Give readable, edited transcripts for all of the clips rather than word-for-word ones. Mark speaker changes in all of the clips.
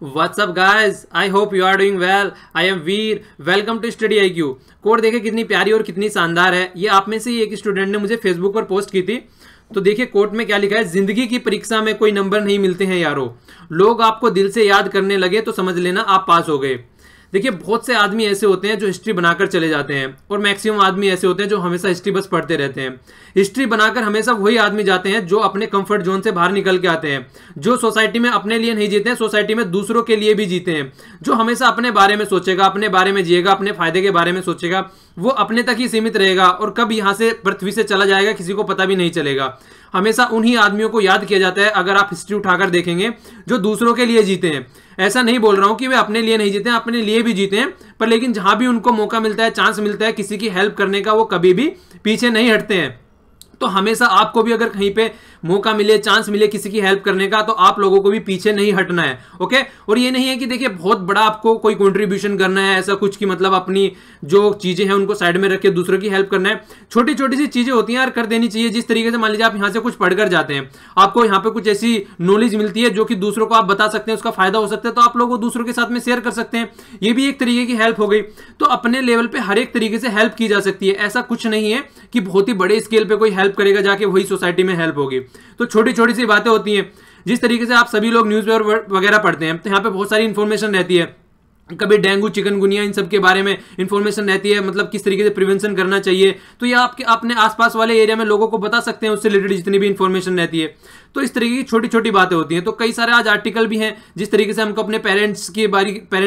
Speaker 1: What's up guys? I hope you are doing well. I am Veer. Welcome to Study IQ. Code देखे कितनी प्यारी और कितनी शानदार है। ये आप में से ही एक स्टूडेंट ने मुझे फेसबुक पर पोस्ट की थी। तो देखिए कोड में क्या लिखा है, जिंदगी की परीक्षा में कोई नंबर नहीं मिलते हैं यारो, लोग आपको दिल से याद करने लगे तो समझ लेना आप पास हो गए। देखिए बहुत से आदमी ऐसे होते हैं जो हिस्ट्री बनाकर चले जाते हैं और मैक्सिमम आदमी ऐसे होते हैं जो हमेशा हिस्ट्री बस पढ़ते रहते हैं। हिस्ट्री बनाकर हमेशा वही आदमी जाते हैं जो अपने कंफर्ट जोन से बाहर निकल के आते हैं, जो सोसाइटी में अपने लिए नहीं जीते हैं, सोसाइटी में दूसरों के लिए भी जीते हैं, जो हमेशा अपने बारे में सोचेगा, अपने बारे में जिएगा, अपने फायदे के बारे में सोचेगा, वो अपने तक ही सीमित रहेगा और कब यहां से पृथ्वी से चला जाएगा किसी को पता भी नहीं चलेगा। हमेशा उन्हीं आदमियों को याद किया जाता है अगर आप हिस्ट्री उठाकर देखेंगे जो दूसरों के लिए जीते हैं। ऐसा नहीं बोल रहा हूं कि वे अपने लिए नहीं जीते हैं, अपने लिए भी जीते हैं, पर लेकिन जहां भी उनको मौका मिलता है, चांस मिलता है किसी की हेल्प करने का, वो कभी भी पीछे नहीं हटते हैं। तो हमेशा आपको भी अगर कहीं पे मौका मिले, चांस मिले किसी की हेल्प करने का, तो आप लोगों को भी पीछे नहीं हटना है। ओके, और ये नहीं है कि देखिए बहुत बड़ा आपको कोई कंट्रीब्यूशन करना है, ऐसा कुछ कि मतलब अपनी जो चीजें हैं उनको साइड में रख के दूसरों की हेल्प करना है। छोटी छोटी सी चीजें होती हैं यार, कर देनी चाहिए। जिस तरीके से मान लीजिए आप यहाँ से कुछ पढ़कर जाते हैं, आपको यहाँ पे कुछ ऐसी नॉलेज मिलती है जो कि दूसरों को आप बता सकते हैं, उसका फायदा हो सकता है, तो आप लोग वो दूसरों के साथ में शेयर कर सकते हैं। ये भी एक तरीके की हेल्प हो गई। तो अपने लेवल पे हर एक तरीके से हेल्प की जा सकती है। ऐसा कुछ नहीं है कि बहुत ही बड़े स्केल पे कोई हेल्प करेगा जाके वही सोसाइटी में हेल्प होगी। तो छोटी छोटी सी बातें होती हैं। जिस तरीके से आप सभी लोग न्यूज़पेपर वगैरह पढ़ते हैं तो यहाँ पे बहुत सारी इंफॉर्मेशन रहती है, कभी डेंगू, चिकनगुनिया, इन सब के बारे में इंफॉर्मेशन रहती है, मतलब किस तरीके से प्रिवेंशन करना चाहिए। तो ये आपके अपने आसपास वाले एरिया में लोगों को बता सकते हैं, उससे रिलेटेड जितनी भी इंफॉर्मेशन रहती है। तो इस तरीके की छोटी छोटी बातें होती हैं। तो कई सारे आज आर्टिकल भी हैं जिस तरीके से हमको अपने पेरेंट्स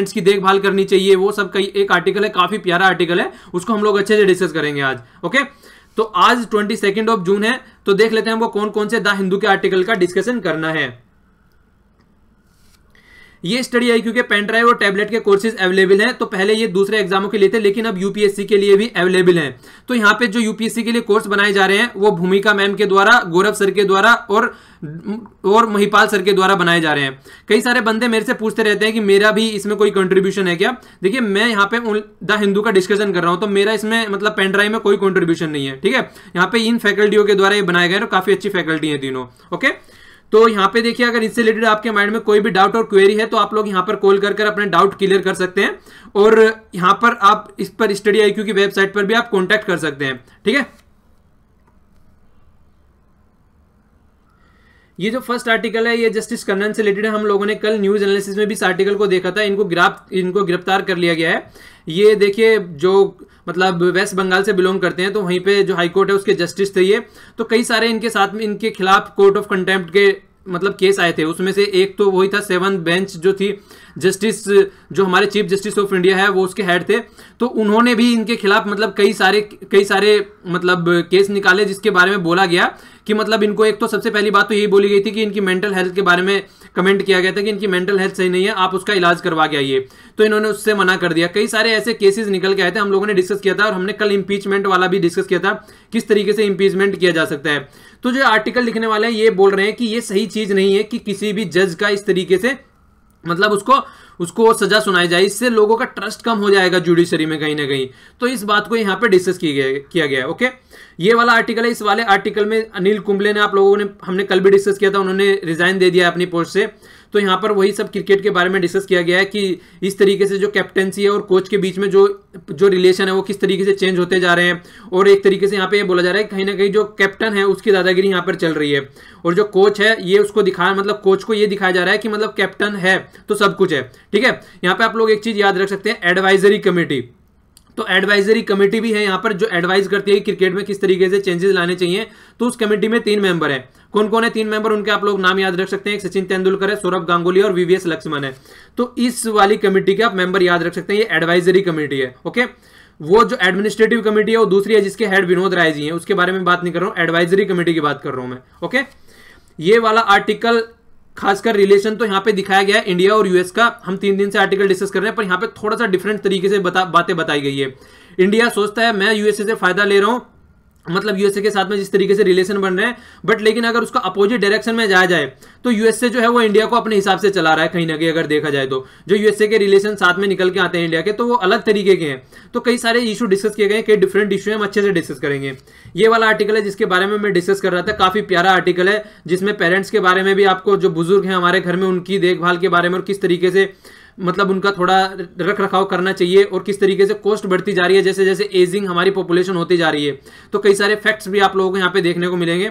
Speaker 1: की देखभाल करनी चाहिए, वो सब कई एक आर्टिकल है, काफी प्यारा आर्टिकल है, उसको हम लोग अच्छे से डिस्कस करेंगे आज। ओके, तो आज 22 जून है, तो देख लेते हैं हमको कौन कौन से द हिंदू के आर्टिकल का डिस्कशन करना है। ये स्टडी IQ के पेन ड्राइव और टैबलेट के कोर्सेज अवेलेबल हैं। तो पहले ये दूसरे एग्जामों के लिए थे, लेकिन अब यूपीएससी के लिए भी अवेलेबल हैं। तो यहाँ पे जो यूपीएससी के लिए कोर्स बनाए जा रहे हैं वो भूमिका मैम के द्वारा, गौरव सर के द्वारा और महिपाल सर के द्वारा बनाए जा रहे हैं। कई सारे बंदे मेरे से पूछते रहते हैं कि मेरा भी इसमें कोई कंट्रीब्यूशन है क्या। देखिए मैं यहाँ पे द हिंदू का डिस्कशन कर रहा हूँ, तो मेरा इसमें मतलब पेन ड्राइव में कोई कंट्रीब्यूशन नहीं है। ठीक है, यहाँ पे इन फैकल्टियों के द्वारा ये बनाए गए, तो काफी अच्छी फैकल्टी है तीनों। ओके, तो यहाँ पे देखिए अगर इससे रिलेटेड आपके माइंड में कोई भी डाउट और क्वेरी है तो आप लोग यहाँ पर कॉल कर अपने डाउट क्लियर कर सकते हैं, और यहाँ पर आप इस पर स्टडी IQ की वेबसाइट पर भी आप कॉन्टैक्ट कर सकते हैं। ठीक है, ये जो फर्स्ट आर्टिकल है ये जस्टिस कर्नन से रिलेटेड है। हम लोगों ने कल न्यूज एनालिसिस में भी इस आर्टिकल को देखा था। इनको गिरफ्तार कर लिया गया है। ये देखिए जो मतलब वेस्ट बंगाल से बिलोंग करते हैं, तो वहीं पे जो हाई कोर्ट है उसके जस्टिस थे ये। तो कई सारे इनके साथ में इनके खिलाफ कोर्ट ऑफ कंटेम्प्ट के मतलब केस आए थे। उसमें से एक तो वही था 7 बेंच जो थी, जस्टिस जो हमारे चीफ जस्टिस ऑफ इंडिया है वो उसके हेड थे। तो उन्होंने भी इनके खिलाफ मतलब कई सारे मतलब केस निकाले, जिसके बारे में बोला गया कि मतलब इनको, एक तो सबसे पहली बात तो यही बोली गई थी कि इनकी मेंटल हेल्थ के बारे में कमेंट किया गया था कि इनकी मेंटल हेल्थ सही नहीं है, आप उसका इलाज करवा के आइए। तो इन्होंने उससे मना कर दिया। कई सारे ऐसे केसेस निकल के आए थे, हम लोगों ने डिस्कस किया था, और हमने कल इंपीचमेंट वाला भी डिस्कस किया था, किस तरीके से इंपीचमेंट किया जा सकता है। तो जो आर्टिकल लिखने वाले हैं ये बोल रहे हैं कि ये सही चीज नहीं है कि किसी भी जज का इस तरीके से मतलब उसको सजा सुनाई जाए, इससे लोगों का ट्रस्ट कम हो जाएगा जुडिशरी में कहीं ना कहीं। तो इस बात को यहाँ पे डिस्कस किया गया। ओके, ये वाला आर्टिकल है। इस वाले आर्टिकल में अनिल कुंबले ने, आप लोगों ने, हमने कल भी डिस्कस किया था, उन्होंने रिजाइन दे दिया अपनी पोस्ट से। तो यहाँ पर वही सब क्रिकेट के बारे में डिस्कस किया गया है कि इस तरीके से जो कैप्टेंसी है और कोच के बीच में जो रिलेशन है वो किस तरीके से चेंज होते जा रहे हैं। और एक तरीके से यहाँ पे ये बोला जा रहा है कहीं ना कहीं जो कैप्टन है उसकी दादागिरी यहाँ पर चल रही है, और जो कोच है ये उसको दिखाया, मतलब कोच को ये दिखाया जा रहा है कि मतलब कैप्टन है तो सब कुछ है। ठीक है, यहाँ पे आप लोग एक चीज याद रख सकते हैं, एडवाइजरी कमेटी। तो एडवाइजरी कमेटी भी है यहाँ पर जो एडवाइस करती है क्रिकेट में किस तरीके से चेंजेस लाने चाहिए। तो उस कमेटी में 3 मेंबर हैं। कौन कौन है 3 मेंबर, उनके आप लोग नाम याद रख सकते हैं। एक सचिन तेंदुलकर है, सौरभ गांगुली और VVS लक्ष्मण है। तो इस वाली कमेटी के आप मेंबर याद रख सकते हैं। ये एडवाइजरी कमेटी है। ओके, वो जो एडमिनिस्ट्रेटिव कमेटी है वो दूसरी है, जिसके हेड विनोद राय जी हैं, उसके बारे में बात नहीं कर रहा हूं, एडवाइजरी कमेटी की बात कर रहा हूं मैं। ओके, ये वाला आर्टिकल खासकर रिलेशन तो यहाँ पे दिखाया गया है इंडिया और यूएस का। हम 3 दिन से आर्टिकल डिस्कस कर रहे हैं, पर यहाँ पे थोड़ा सा डिफरेंट तरीके से बातें बताई गई है। इंडिया सोचता है मैं यूएसए से फायदा ले रहा हूँ, मतलब यूएसए के साथ में जिस तरीके से रिलेशन बन रहे हैं, बट लेकिन अगर उसका अपोजिट डायरेक्शन में जाया जाए तो यूएसए जो है वो इंडिया को अपने हिसाब से चला रहा है कहीं ना कहीं। अगर देखा जाए तो जो यूएसए के रिलेशन साथ में निकल के आते हैं इंडिया के, तो वो अलग तरीके के हैं। तो कई सारे इशू डिस्कस किए गए, कई डिफरेंट इशू हम अच्छे से डिस्कस करेंगे। ये वाला आर्टिकल है जिसके बारे में मैं डिस्कस कर रहा था, काफी प्यारा आर्टिकल है, जिसमें पेरेंट्स के बारे में भी, आपको जो बुजुर्ग हैं हमारे घर में, उनकी देखभाल के बारे में और किस तरीके से मतलब उनका थोड़ा रख रखाव करना चाहिए और किस तरीके से कॉस्ट बढ़ती जा रही है जैसे जैसे एजिंग हमारी पॉपुलेशन होती जा रही है। तो कई सारे फैक्ट्स भी आप लोगों को यहाँ पे देखने को मिलेंगे।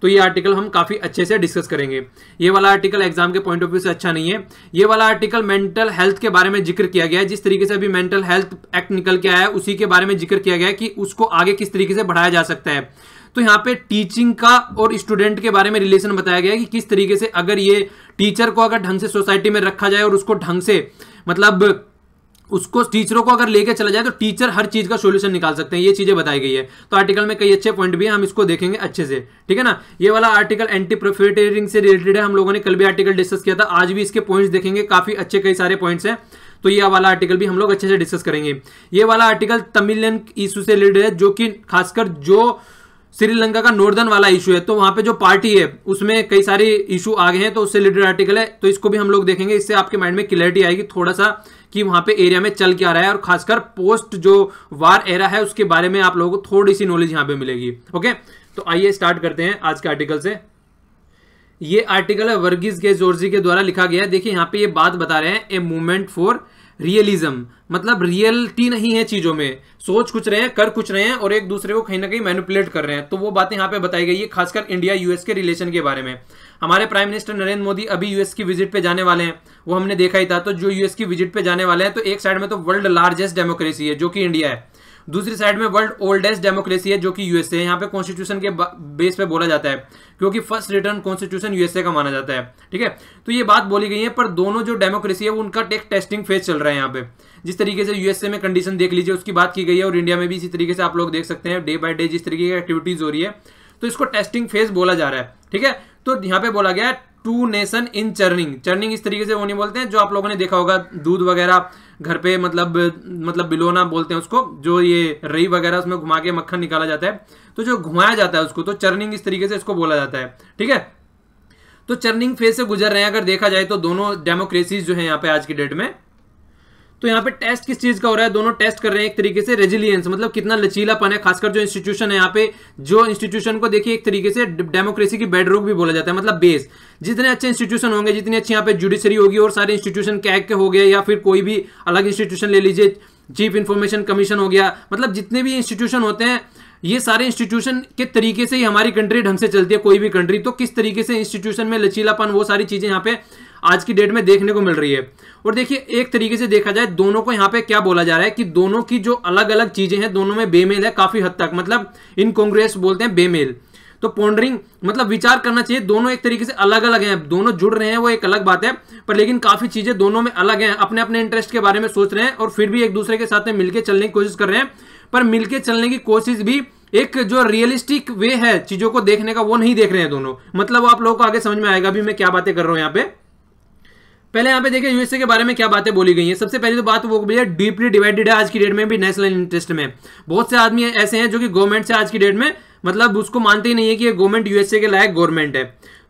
Speaker 1: तो ये आर्टिकल हम काफी अच्छे से डिस्कस करेंगे। ये वाला आर्टिकल एग्जाम के पॉइंट ऑफ व्यू से अच्छा नहीं है। ये वाला आर्टिकल मेंटल हेल्थ के बारे में जिक्र किया गया है। जिस तरीके से अभी मेंटल हेल्थ एक्ट निकल के आया है उसी के बारे में जिक्र किया गया है कि उसको आगे किस तरीके से बढ़ाया जा सकता है। तो यहाँ पे टीचिंग का और स्टूडेंट के बारे में रिलेशन बताया गया है कि किस तरीके से अगर ये टीचर को अगर ढंग से सोसाइटी में रखा जाए और उसको ढंग से मतलब उसको टीचरों को अगर लेके चला जाए तो टीचर हर चीज का सॉल्यूशन निकाल सकते हैं। ये चीजें बताई गई है। तो आर्टिकल में कई अच्छे पॉइंट भी हैं, हम इसको देखेंगे अच्छे से, ठीक है ना। ये वाला आर्टिकल एंटी प्रोफिटेरिंग से रिलेटेड है। हम लोगों ने कल भी आर्टिकल डिस्कस किया था, आज भी इसके पॉइंट्स देखेंगे, काफी अच्छे कई सारे पॉइंट्स हैं। तो ये वाला आर्टिकल भी हम लोग अच्छे से डिस्कस करेंगे। ये वाला आर्टिकल तमिलियन इशू से रिलेटेड है, जो कि खासकर जो श्रीलंका का नॉर्दर्न वाला इशू है, तो वहां पे जो पार्टी है उसमें कई सारे इशू आ गए हैं, तो उससे रिलेटेड आर्टिकल है। तो इसको भी हम लोग देखेंगे, इससे आपके माइंड में क्लैरिटी आएगी थोड़ा सा कि वहां पे एरिया में चल क्या रहा है, और खासकर पोस्ट जो वार एरा है उसके बारे में आप लोगों को थोड़ी सी नॉलेज यहां पे मिलेगी। ओके, तो आइए स्टार्ट करते हैं आज के आर्टिकल से। ये आर्टिकल है वर्गीस गे जॉर्जी के द्वारा लिखा गया है। देखिए यहाँ पे ये बात बता रहे हैं, ए मूवमेंट फॉर रियलिज्म, मतलब रियलिटी नहीं है चीजों में, सोच कुछ रहे हैं, कर कुछ रहे हैं और एक दूसरे को कहीं ना कहीं मैनिपुलेट कर रहे हैं। तो वो बातें यहाँ पे बताई गई है, खासकर इंडिया यूएस के रिलेशन के बारे में। हमारे प्राइम मिनिस्टर नरेंद्र मोदी अभी यूएस की विजिट पे जाने वाले हैं, वो हमने देखा ही था। तो जो यूएस की विजिट पे जाने वाले हैं, तो एक साइड में तो वर्ल्ड लार्जेस्ट डेमोक्रेसी है जो कि इंडिया है, दूसरी साइड में वर्ल्ड ओल्डेस्ट डेमोक्रेसी है जो कि यूएसए है। यहाँ पे कॉन्स्टिट्यूशन के बेस पे बोला जाता है, क्योंकि फर्स्ट रिटर्न कॉन्स्टिट्यूशन यूएसए का माना जाता है, ठीक है। तो ये बात बोली गई है, पर दोनों जो डेमोक्रेसी है वो उनका एक टेस्टिंग फेज चल रहा है यहाँ पे। जिस तरीके से यूएसए में कंडीशन देख लीजिए उसकी बात की गई है, और इंडिया में भी इसी तरीके से आप लोग देख सकते हैं डे बाय डे जिस तरीके की एक्टिविटीज हो रही है, तो इसको टेस्टिंग फेज बोला जा रहा है, ठीक है। तो यहाँ पे बोला गया है to nation in churning. Churning इस तरीके से वो नहीं बोलते हैं, जो आप लोगों ने देखा होगा दूध वगैरह घर पे मतलब बिलोना बोलते हैं उसको, जो ये रई वगैरह उसमें घुमा के मक्खन निकाला जाता है, तो जो घुमाया जाता है उसको, तो चर्निंग इस तरीके से इसको बोला जाता है, ठीक है। तो चर्निंग फेज से गुजर रहे हैं अगर देखा जाए तो दोनों डेमोक्रेसीज जो है यहाँ पे आज की डेट में। तो यहाँ पे टेस्ट किस चीज का हो रहा है, दोनों टेस्ट कर रहे हैं एक तरीके से रेजिलियंस, मतलब कितना लचीलापन है, खासकर जो इंस्टीट्यूशन है यहाँ पे, जो इंस्टीट्यूशन को देखिए एक तरीके से डेमोक्रेसी की बेडरूक भी बोला जाता है, मतलब बेस। जितने अच्छे इंस्टीट्यूशन होंगे, जितनी अच्छी यहाँ पे जुडिशरी होगी, और सारे इंस्टीट्यूशन कैग के हो गए या फिर कोई भी अलग इंस्टीट्यूशन ले लीजिए, चीफ इंफॉर्मेशन कमीशन हो गया, मतलब जितने भी इंस्टीट्यूशन होते हैं, ये सारे इंस्टीट्यूशन के तरीके से ही हमारी कंट्री ढंग से चलती है, कोई भी कंट्री। तो किस तरीके से इंस्टीट्यूशन में लचीलापन, वो सारी चीजें यहाँ पे आज की डेट में देखने को मिल रही है। और देखिए एक तरीके से देखा जाए दोनों को यहाँ पे क्या बोला जा रहा है कि दोनों की जो अलग अलग चीजें हैं दोनों में बेमेल है काफी हद तक, मतलब इनकॉन्ग्रुएंस बोलते हैं, बेमेल। तो पॉन्डरिंग मतलब विचार करना चाहिए, दोनों एक तरीके से अलग अलग हैं, दोनों जुड़ रहे हैं वो एक अलग बात है, पर लेकिन काफी चीजें दोनों में अलग हैं, अपने अपने इंटरेस्ट के बारे में सोच रहे हैं और फिर भी एक दूसरे के साथ में मिलकर चलने की कोशिश कर रहे हैं। पर मिलकर चलने की कोशिश भी एक जो रियलिस्टिक वे है चीजों को देखने का, वो नहीं देख रहे हैं दोनों। मतलब आप लोगों को आगे समझ में आएगा भी मैं क्या बातें कर रहा हूं यहाँ पे। पहले यहाँ पे देखिए यूएसए के बारे में क्या बातें बोली गई हैं। सबसे पहली तो बात वो भैया डीपली डिवाइडेड है आज की डेट में भी नेशनल इंटरेस्ट में। बहुत से आदमी ऐसे हैं जो कि गवर्नमेंट से आज की डेट में मतलब उसको मानते ही नहीं है कि ये गवर्नमेंट यूएसए के लायक गवर्नमेंट है,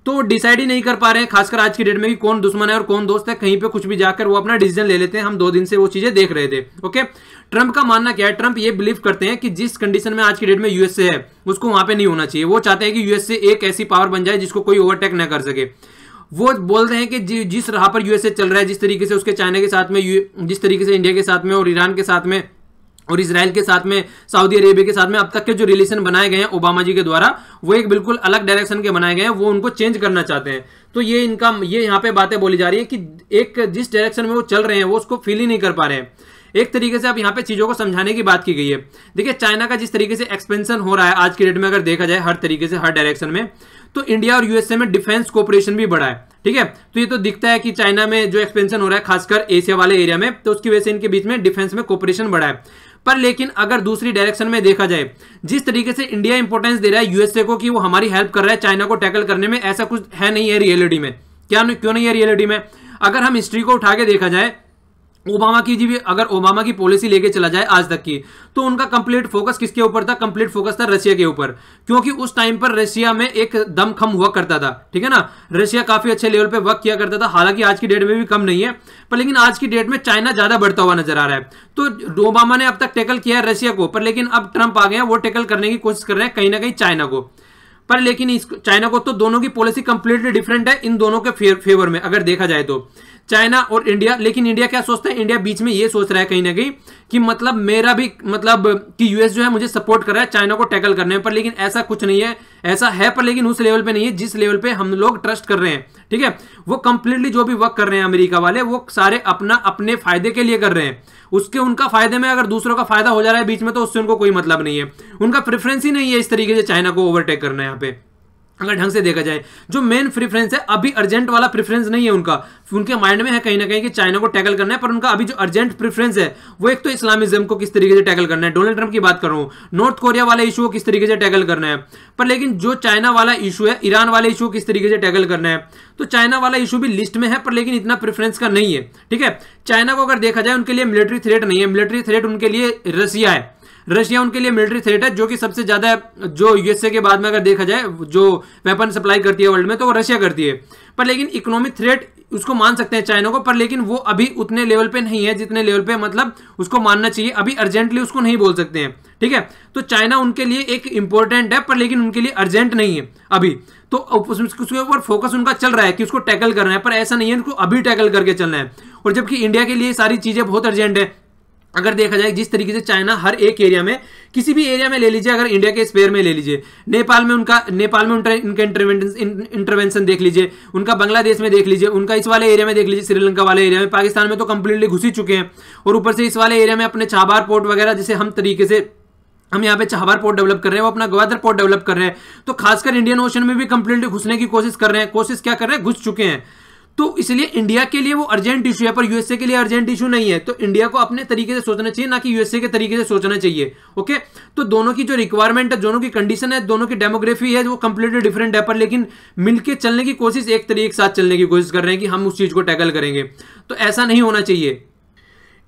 Speaker 1: तो डिसाइड ही नहीं कर पा रहे हैं खासकर आज की डेट में कि कौन दुश्मन है और कौन दोस्त है। कहीं पे कुछ भी जाकर वो अपना डिसीजन ले लेते हैं। हम 2 दिन से वो चीजें देख रहे थे। ओके, ट्रंप का मानना क्या है, ट्रंप ये बिलीव करते हैं कि जिस कंडीशन में आज की डेट में यूएसए है उसको वहां पे नहीं होना चाहिए। वो चाहते हैं कि यूएसए एक ऐसी पावर बन जाए जिसको कोई ओवरटेक न कर सके। वो बोलते हैं कि जिस राह पर यूएसए चल रहा है, जिस तरीके से उसके चाइना के साथ में, जिस तरीके से इंडिया के साथ में और ईरान के साथ में और इजराइल के साथ में, सऊदी अरेबिया के साथ में अब तक के जो रिलेशन बनाए गए हैं ओबामा जी के द्वारा, वो एक बिल्कुल अलग डायरेक्शन के बनाए गए हैं। वो उनको चेंज करना चाहते हैं। तो ये यहाँ पे बातें बोली जा रही है कि एक जिस डायरेक्शन में वो चल रहे हैं वो उसको फील ही नहीं कर पा रहे हैं। एक तरीके से अब यहाँ पे चीजों को समझाने की बात की गई है। देखिए चाइना का जिस तरीके से एक्सपेंशन हो रहा है आज की डेट में, अगर देखा जाए हर तरीके से हर डायरेक्शन में, तो इंडिया और यूएसए में डिफेंस कोऑपरेशन भी बढ़ा है। ठीक है, तो ये तो दिखता है कि चाइना में जो एक्सपेंशन हो रहा है खासकर एशिया वाले एरिया में, तो उसकी वजह से इनके बीच में डिफेंस में कोऑपरेशन बढ़ा है। पर लेकिन अगर दूसरी डायरेक्शन में देखा जाए, जिस तरीके से इंडिया इंपॉर्टेंस दे रहा है यूएसए को कि वो हमारी हेल्प कर रहा है चाइना को टैकल करने में, ऐसा कुछ है नहीं है रियलिटी में। क्यों नहीं है रियलिटी में? अगर हम हिस्ट्री को उठा के देखा जाए ओबामा की जी भी अगर ओबामा की पॉलिसी लेके चला जाए आज तक की, तो उनका कंप्लीट फोकस किसके ऊपर था? कंप्लीट फोकस था रशिया के ऊपर, क्योंकि उस टाइम पर रशिया में एक दमखम हुआ करता था, ठीक है ना। रशिया काफी अच्छे लेवल पे वर्क किया करता था, हालांकि आज की डेट में भी कम नहीं है, पर लेकिन आज की डेट में चाइना ज्यादा बढ़ता हुआ नजर आ रहा है। तो ओबामा ने अब तक टैकल किया है रशिया को, पर लेकिन अब ट्रंप आ गए हैं, वो टैकल करने की कोशिश कर रहे हैं कहीं ना कहीं चाइना को। पर लेकिन इस चाइना को तो दोनों की पॉलिसी कंप्लीटली डिफरेंट है इन दोनों के फेवर में अगर देखा जाए तो, चाइना और इंडिया। लेकिन इंडिया क्या सोचता है? इंडिया बीच में ये सोच रहा है कहीं ना कहीं कि मतलब मेरा भी मतलब कि यूएस जो है मुझे सपोर्ट कर रहा है चाइना को टैकल करने में, पर लेकिन ऐसा कुछ नहीं है। ऐसा है पर लेकिन उस लेवल पे नहीं है जिस लेवल पे हम लोग ट्रस्ट कर रहे हैं, ठीक है। वो कंप्लीटली जो भी वर्क कर रहे हैं अमेरिका वाले, वो सारे अपने फायदे के लिए कर रहे हैं। उनका फायदे में अगर दूसरों का फायदा हो जा रहा है बीच में, तो उससे उनको कोई मतलब नहीं है। उनका प्रेफरेंस ही नहीं है इस तरीके से चाइना को ओवरटेक करना है यहाँ पे, अगर ढंग से देखा जाए। जो मेन प्रेफरेंस है अभी अर्जेंट वाला प्रेफरेंस नहीं है उनका, उनके माइंड में है कहीं ना कहीं कि चाइना को टैकल करना है, पर उनका अभी जो अर्जेंट प्रेफरेंस है वो एक तो इस्लामिज्म को किस तरीके से टैकल करना है, डोनाल्ड ट्रंप की बात कर रहा हूं, नॉर्थ कोरिया वाला इशू को किस तरीके से टैकल करना है। पर लेकिन जो चाइना वाला इशू है, ईरान वाले इशू को किस तरीके से टैकल करना है, तो चाइना वाला इशू भी लिस्ट में है, पर लेकिन इतना प्रेफरेंस का नहीं है, ठीक है। चाइना को अगर देखा जाए उनके लिए मिलिट्री थ्रेट नहीं है, मिलिट्री थ्रेट उनके लिए रशिया है। रशिया उनके लिए मिलिट्री थ्रेट है, जो कि सबसे ज्यादा जो यूएसए के बाद में अगर देखा जाए जो वेपन सप्लाई करती है वर्ल्ड में, तो वो रशिया करती है। पर लेकिन इकोनॉमिक थ्रेट उसको मान सकते हैं चाइना को, पर लेकिन वो अभी उतने लेवल पे नहीं है जितने लेवल पे मतलब उसको मानना चाहिए। अभी अर्जेंटली उसको नहीं बोल सकते हैं, ठीक है। तो चाइना उनके लिए एक इंपॉर्टेंट है, पर लेकिन उनके लिए अर्जेंट नहीं है अभी। तो उसके ऊपर फोकस उनका चल रहा है कि उसको टैकल करना है, पर ऐसा नहीं है उनको अभी टैकल करके चलना है। और जबकि इंडिया के लिए सारी चीजें बहुत अर्जेंट है। अगर देखा जाए जिस तरीके से चाइना हर एक एरिया में, किसी भी एरिया में ले लीजिए, अगर इंडिया के स्पेयर में ले लीजिए, नेपाल में उनका इंटरवेंशन देख लीजिए, उनका बांग्लादेश में देख लीजिए, उनका इस वाले एरिया में देख लीजिए, श्रीलंका वाले एरिया में, पाकिस्तान में तो कंप्लीटली घुस ही चुके हैं। और ऊपर से इस वाले एरिया में अपने चाबार पोर्ट वगैरह, जैसे हम यहाँ पे चाबार पोर्ट डेवलप कर रहे हैं, वो अपना ग्वादर पोर्ट डेवलप कर रहे हैं। तो खासकर इंडियन ओशन में भी कंप्लीटली घुसने की कोशिश कर रहे हैं। कोशिश क्या कर रहे हैं? घुस चुके हैं। तो इसलिए इंडिया के लिए वो अर्जेंट इशू है, पर यूएसए के लिए अर्जेंट इशू नहीं है। तो इंडिया को अपने तरीके से सोचना चाहिए, ना कि यूएसए के तरीके से सोचना चाहिए, ओके। तो दोनों की जो रिक्वायरमेंट है, दोनों की कंडीशन है, दोनों की डेमोग्राफी है, वो कंप्लीटली डिफरेंट है, पर लेकिन मिलके चलने की कोशिश, एक तरीके के साथ चलने की कोशिश कर रहे हैं कि हम उस चीज को टैकल करेंगे। तो ऐसा नहीं होना चाहिए।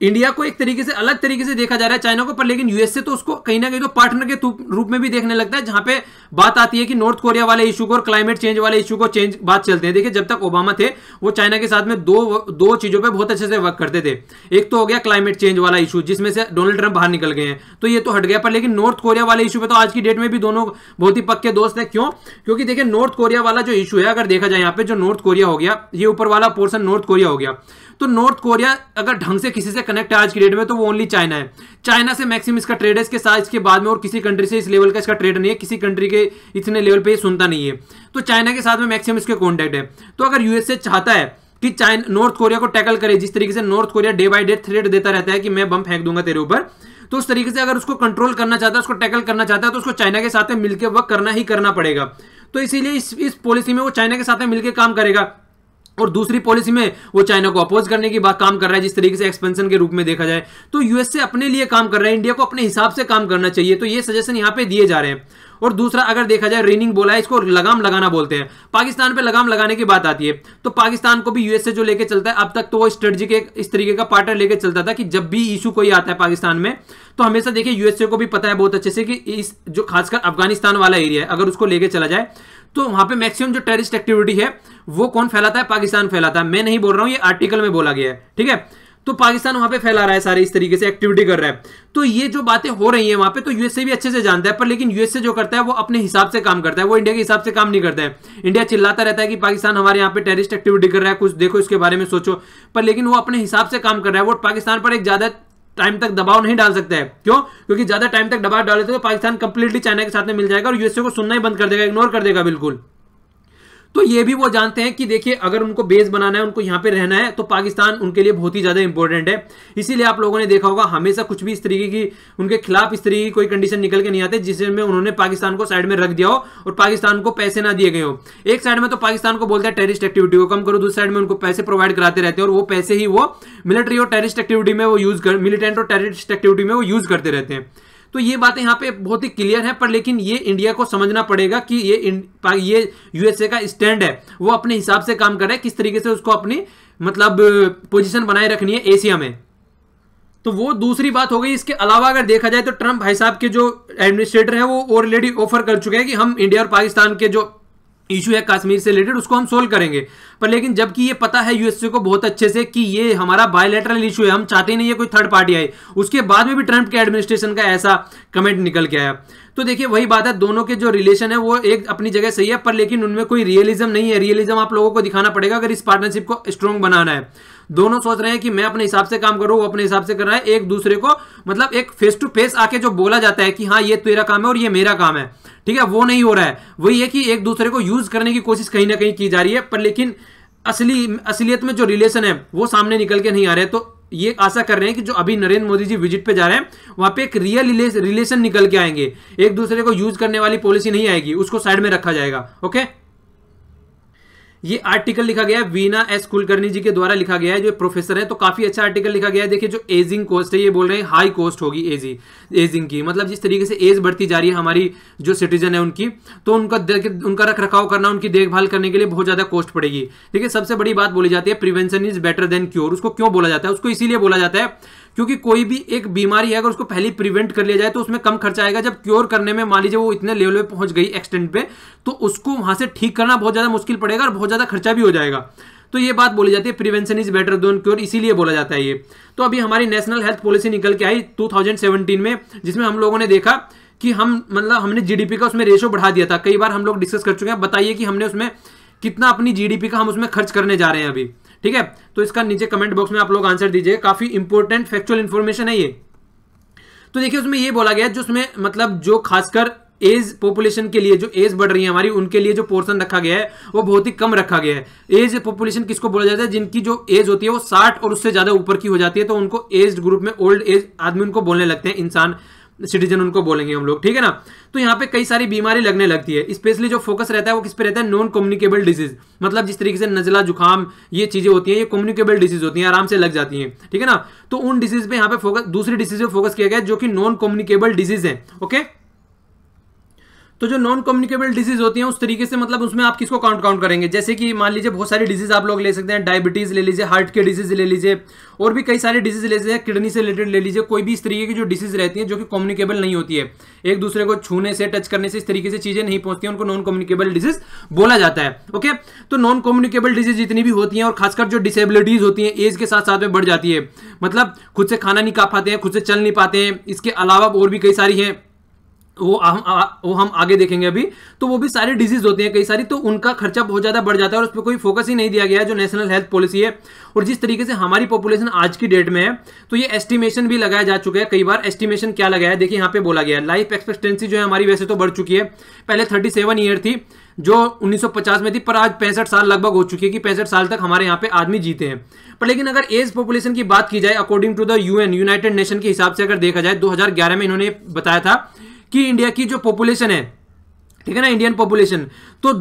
Speaker 1: इंडिया को एक तरीके से अलग तरीके से देखा जा रहा है चाइना को, पर लेकिन यूएसए तो उसको कहीं ना कहीं तो पार्टनर के रूप में भी देखने लगता है, जहां पे बात आती है कि नॉर्थ कोरिया वाले इशू को और क्लाइमेट चेंज वाले इशू को बात चलते हैं। देखिए जब तक ओबामा थे वो चाइना के साथ में दो चीजों पे बहुत अच्छे से वर्क करते थे। एक तो हो गया क्लाइमेट चेंज वाला इशू, जिसमें से डोनाल्ड ट्रंप बाहर निकल गए हैं, तो ये तो हट गया। पर लेकिन नॉर्थ कोरिया वाले इशू पे तो आज की डेट में भी दोनों बहुत ही पक्के दोस्त हैं। क्यों? क्योंकि देखिए नॉर्थ कोरिया वाला जो इशू है, अगर देखा जाए यहाँ पे जो नॉर्थ कोरिया हो गया, ये ऊपर वाला पोर्शन नॉर्थ कोरिया हो गया, तो नॉर्थ कोरिया अगर ढंग से किसी से कनेक्ट है आज की डेट में, तो वो ओनली चाइना है। चाइना से मैक्सिमम इसका ट्रेड है, इसके साथ इसके बाद में और किसी कंट्री से इस लेवल का इसका ट्रेड नहीं है, किसी कंट्री के इतने लेवल पे सुनता नहीं है। तो चाइना के साथ में मैक्सिमम इसके कॉन्टैक्ट है। तो अगर यूएसए चाहता है कि चाइना नॉर्थ कोरिया को टैकल करे, जिस तरीके से north Korea day by day threat देता रहता है कि मैं बम फेंक दूंगा तेरे ऊपर, तो उस तरीके से अगर उसको कंट्रोल करना चाहता है, उसको टैकल करना चाहता है, तो उसको चाइना के साथ में मिलकर वर्क करना ही करना पड़ेगा। तो इसीलिए इस पॉलिसी में वो चाइना के साथ में मिलकर काम करेगा, और दूसरी पॉलिसी में वो चाइना को अपोज करने की बात काम कर रहा है, जिस तरीके से एक्सपेंशन के रूप में देखा जाए। तो यूएसए अपने लिए काम कर रहा है, इंडिया को अपने हिसाब से काम करना चाहिए। तो ये सजेशन यहाँ पे दिए जा रहे हैं। और दूसरा अगर देखा जाए, रेनिंग बोला है, इसको लगाम लगाना बोलते हैं। पाकिस्तान पे लगाम लगाने की बात आती है, तो पाकिस्तान को भी यूएसए जो लेके चलता है, अब तक तो वो स्ट्रेटजी के इस तरीके का पार्टनर लेके चलता था कि जब भी इशू कोई आता है पाकिस्तान में, तो हमेशा देखिए यूएसए को भी पता है बहुत अच्छे से कि इस जो खासकर अफगानिस्तान वाला एरिया है, अगर उसको लेके चला जाए, तो वहां पे मैक्सिमम जो टेररिस्ट एक्टिविटी है वो कौन फैलाता है? पाकिस्तान फैलाता है। मैं नहीं बोल रहा हूं, ये आर्टिकल में बोला गया है, ठीक है। तो पाकिस्तान वहां पे फैला रहा है, सारे इस तरीके से एक्टिविटी कर रहा है। तो ये जो बातें हो रही हैं वहां पे, तो यूएसए भी अच्छे से जानता है। पर लेकिन यूएसए जो करता है वो अपने हिसाब से काम करता है, वो इंडिया के हिसाब से काम नहीं करता है। इंडिया चिल्लाता रहता है कि पाकिस्तान हमारे यहाँ पे टेररिस्ट एक्टिविटी कर रहा है, कुछ देखो इसके बारे में सोचो, पर लेकिन वो अपने हिसाब से काम कर रहा है। वो पाकिस्तान पर एक ज्यादा टाइम तक दबाव नहीं डाल सकता है। क्यों? क्योंकि ज्यादा टाइम तक दबाव डाले तो पाकिस्तान कंप्लीटली चाइना के साथ में मिल जाएगा और यूएसए को सुनना ही बंद कर देगा, इग्नोर कर देगा बिल्कुल। तो ये भी वो जानते हैं कि देखिए अगर उनको बेस बनाना है, उनको यहाँ पे रहना है, तो पाकिस्तान उनके लिए बहुत ही ज्यादा इंपॉर्टेंट है। इसीलिए आप लोगों ने देखा होगा हमेशा कुछ भी इस तरीके की उनके खिलाफ इस तरीके की कोई कंडीशन निकल के नहीं आते जिसमें उन्होंने पाकिस्तान को साइड में रख दिया हो और पाकिस्तान को पैसे ना दिए गए हो। एक साइड में तो पाकिस्तान को बोलता है टेररिस्ट एक्टिविटी को कम करो, दूसरी साइड में उनको पैसे प्रोवाइड कराते रहते हैं और वो पैसे ही वो मिलिट्री और टेररिस्ट एक्टिविटी में वो यूज कर मिलिटेंट और टेररिस्ट एक्टिविटी में वो यूज करते रहते हैं। तो ये बातें यहाँ पे बहुत ही क्लियर है। पर लेकिन ये इंडिया को समझना पड़ेगा कि ये यूएसए का स्टैंड है, वो अपने हिसाब से काम कर रहा है, किस तरीके से उसको अपनी मतलब पोजीशन बनाए रखनी है एशिया में। तो वो दूसरी बात हो गई। इसके अलावा अगर देखा जाए तो ट्रंप भाई साहब के जो एडमिनिस्ट्रेटर है वो ऑलरेडी ऑफर कर चुके हैं कि हम इंडिया और पाकिस्तान के जो इशू है कश्मीर से रिलेटेड उसको हम सोल्व करेंगे। पर लेकिन जबकि ये पता है यूएसए को बहुत अच्छे से कि ये हमारा बायलैटरल इशू है, हम चाहते नहीं है कोई थर्ड पार्टी आए, उसके बाद में भी ट्रंप के एडमिनिस्ट्रेशन का ऐसा कमेंट निकल के आया। तो देखिए वही बात है, दोनों के जो रिलेशन है वो एक अपनी जगह सही है, पर लेकिन उनमें कोई रियलिज्म नहीं है। रियलिज्म आप लोगों को दिखाना पड़ेगा अगर इस पार्टनरशिप को स्ट्रॉन्ग बनाना है। दोनों सोच रहे हैं कि मैं अपने हिसाब से काम करूं, वो अपने हिसाब से कर रहा है। एक दूसरे को मतलब एक फेस टू फेस आके जो बोला जाता है कि हाँ ये तेरा काम है और ये मेरा काम है, ठीक है, वो नहीं हो रहा है। वही है कि एक दूसरे को यूज करने की कोशिश कहीं ना कहीं की जा रही है, पर लेकिन असलियत में जो रिलेशन है वो सामने निकल के नहीं आ रहे। तो ये आशा कर रहे हैं कि जो अभी नरेंद्र मोदी जी विजिट पे जा रहे हैं वहां पे एक रियल रिलेशन निकल के आएंगे, एक दूसरे को यूज करने वाली पॉलिसी नहीं आएगी, उसको साइड में रखा जाएगा। ओके, ये आर्टिकल लिखा गया है वीना एस कुलकर्णी जी के द्वारा लिखा गया है, जो प्रोफेसर है। तो काफी अच्छा आर्टिकल लिखा गया है। देखिए जो एजिंग कॉस्ट है, ये बोल रहे हैं हाई कॉस्ट होगी एजिंग की, मतलब जिस तरीके से एज बढ़ती जा रही है हमारी जो सिटीजन है उनकी, तो उनका रख रखाव करना, उनकी देखभाल करने के लिए बहुत ज्यादा कॉस्ट पड़ेगी। देखिए सबसे बड़ी बात बोली जाती है prevention is better than cure. उसको क्यों बोला जाता है? उसको इसीलिए बोला जाता है क्योंकि कोई भी एक बीमारी है अगर उसको पहले प्रिवेंट कर लिया जाए तो उसमें कम खर्चा आएगा। जब क्योर करने में मान लीजिए वो इतने लेवल पे पहुंच गई एक्सटेंट पे, तो उसको वहां से ठीक करना बहुत ज्यादा मुश्किल पड़ेगा और बहुत ज्यादा खर्चा भी हो जाएगा। तो ये बात बोली जाती है prevention is better than cure, इसीलिए बोला जाता है ये। तो अभी हमारी नेशनल हेल्थ पॉलिसी निकल के आई 2017 में, जिसमें हम लोगों ने देखा कि हमने जीडीपी का उसमें रेशो बढ़ा दिया था। कई बार हम लोग डिस्कस कर चुके हैं, बताइए कि हमने उसमें कितना अपनी जीडीपी का हम उसमें खर्च करने जा रहे हैं अभी, ठीक है। तो इसका नीचे कमेंट बॉक्स में आप लोग आंसर दीजिए, काफी इंपॉर्टेंट फैक्चुअल इंफॉर्मेशन है ये। तो देखिए उसमें ये बोला गया जो उसमें मतलब जो खासकर एज पॉपुलेशन के लिए, जो एज बढ़ रही है हमारी, उनके लिए जो पोर्शन रखा गया है वो बहुत ही कम रखा गया है। एज पॉपुलेशन किसको बोला जाता है? जिनकी जो एज होती है वो 60 और उससे ज्यादा ऊपर की हो जाती है, तो उनको एज ग्रुप में ओल्ड एज आदमी उनको बोलने लगते हैं, इंसान सिटीजन उनको बोलेंगे हम लोग, ठीक है ना। तो यहाँ पे कई सारी बीमारी लगने लगती है। स्पेशली जो फोकस रहता है वो किस पे रहता है? नॉन कम्युनिकेबल डिजीज, मतलब जिस तरीके से नजला जुकाम ये चीजें होती हैं, ये कम्युनिकेबल डिजीज होती हैं, आराम से लग जाती हैं, ठीक है ना। तो उन डिजीज पे यहाँ पे फोकस, दूसरी डिजीज पे फोकस किया गया जो कि नॉन कम्युनिकेबल डिजीज है। ओके, तो जो नॉन कम्युनिकेबल डिजीज होती हैं उस तरीके से मतलब उसमें आप किसको काउंट करेंगे? जैसे कि मान लीजिए बहुत सारी डिजीज आप लोग ले सकते हैं, डायबिटीज ले लीजिए, हार्ट के डिजीज ले लीजिए, और भी कई सारी डिजीज ले लीजिए, किडनी से रिलेटेड ले लीजिए। कोई भी इस तरीके की जो डिजीज रहती है जो कि कम्युनिकेबल नहीं होती है, एक दूसरे को छूने से, टच करने से, इस तरीके से चीजें नहीं पहुंचती हैं, उनको नॉन कम्युनिकेबल डिजीज बोला जाता है। ओके, तो नॉन कम्युनिकेबल डिजीज जितनी भी होती हैं और खासकर जो डिसेबिलिटीज होती हैं एज के साथ साथ में बढ़ जाती है, मतलब खुद से खाना नहीं खा पाते हैं, खुद से चल नहीं पाते हैं, इसके अलावा और भी कई सारी हैं, वो हम आगे देखेंगे अभी। तो वो भी सारी डिजीज होती हैं कई सारी, तो उनका खर्चा बहुत ज्यादा बढ़ जाता है और उस पर कोई फोकस ही नहीं दिया गया है जो नेशनल हेल्थ पॉलिसी है। और जिस तरीके से हमारी पॉपुलेशन आज की डेट में है, तो ये एस्टिमेशन भी लगाया जा चुका है कई बार। एस्टिमेशन क्या लगाया है? देखिए यहाँ पे बोला गया है लाइफ एक्सपेक्टेंसी जो है हमारी वैसे तो बढ़ चुकी है, पहले 37 ईयर थी जो 1950 में थी, पर आज 65 साल लगभग हो चुकी है कि 65 साल तक हमारे यहाँ पे आदमी जीते हैं। पर लेकिन अगर एज पॉपुलेशन की बात की जाए according to the UN, united nation के हिसाब से अगर देखा जाए 2011 में इन्होंने बताया था कि इंडिया की जो पॉपुलेशन है, ठीक है ना, इंडियन पॉपुलेशन, तो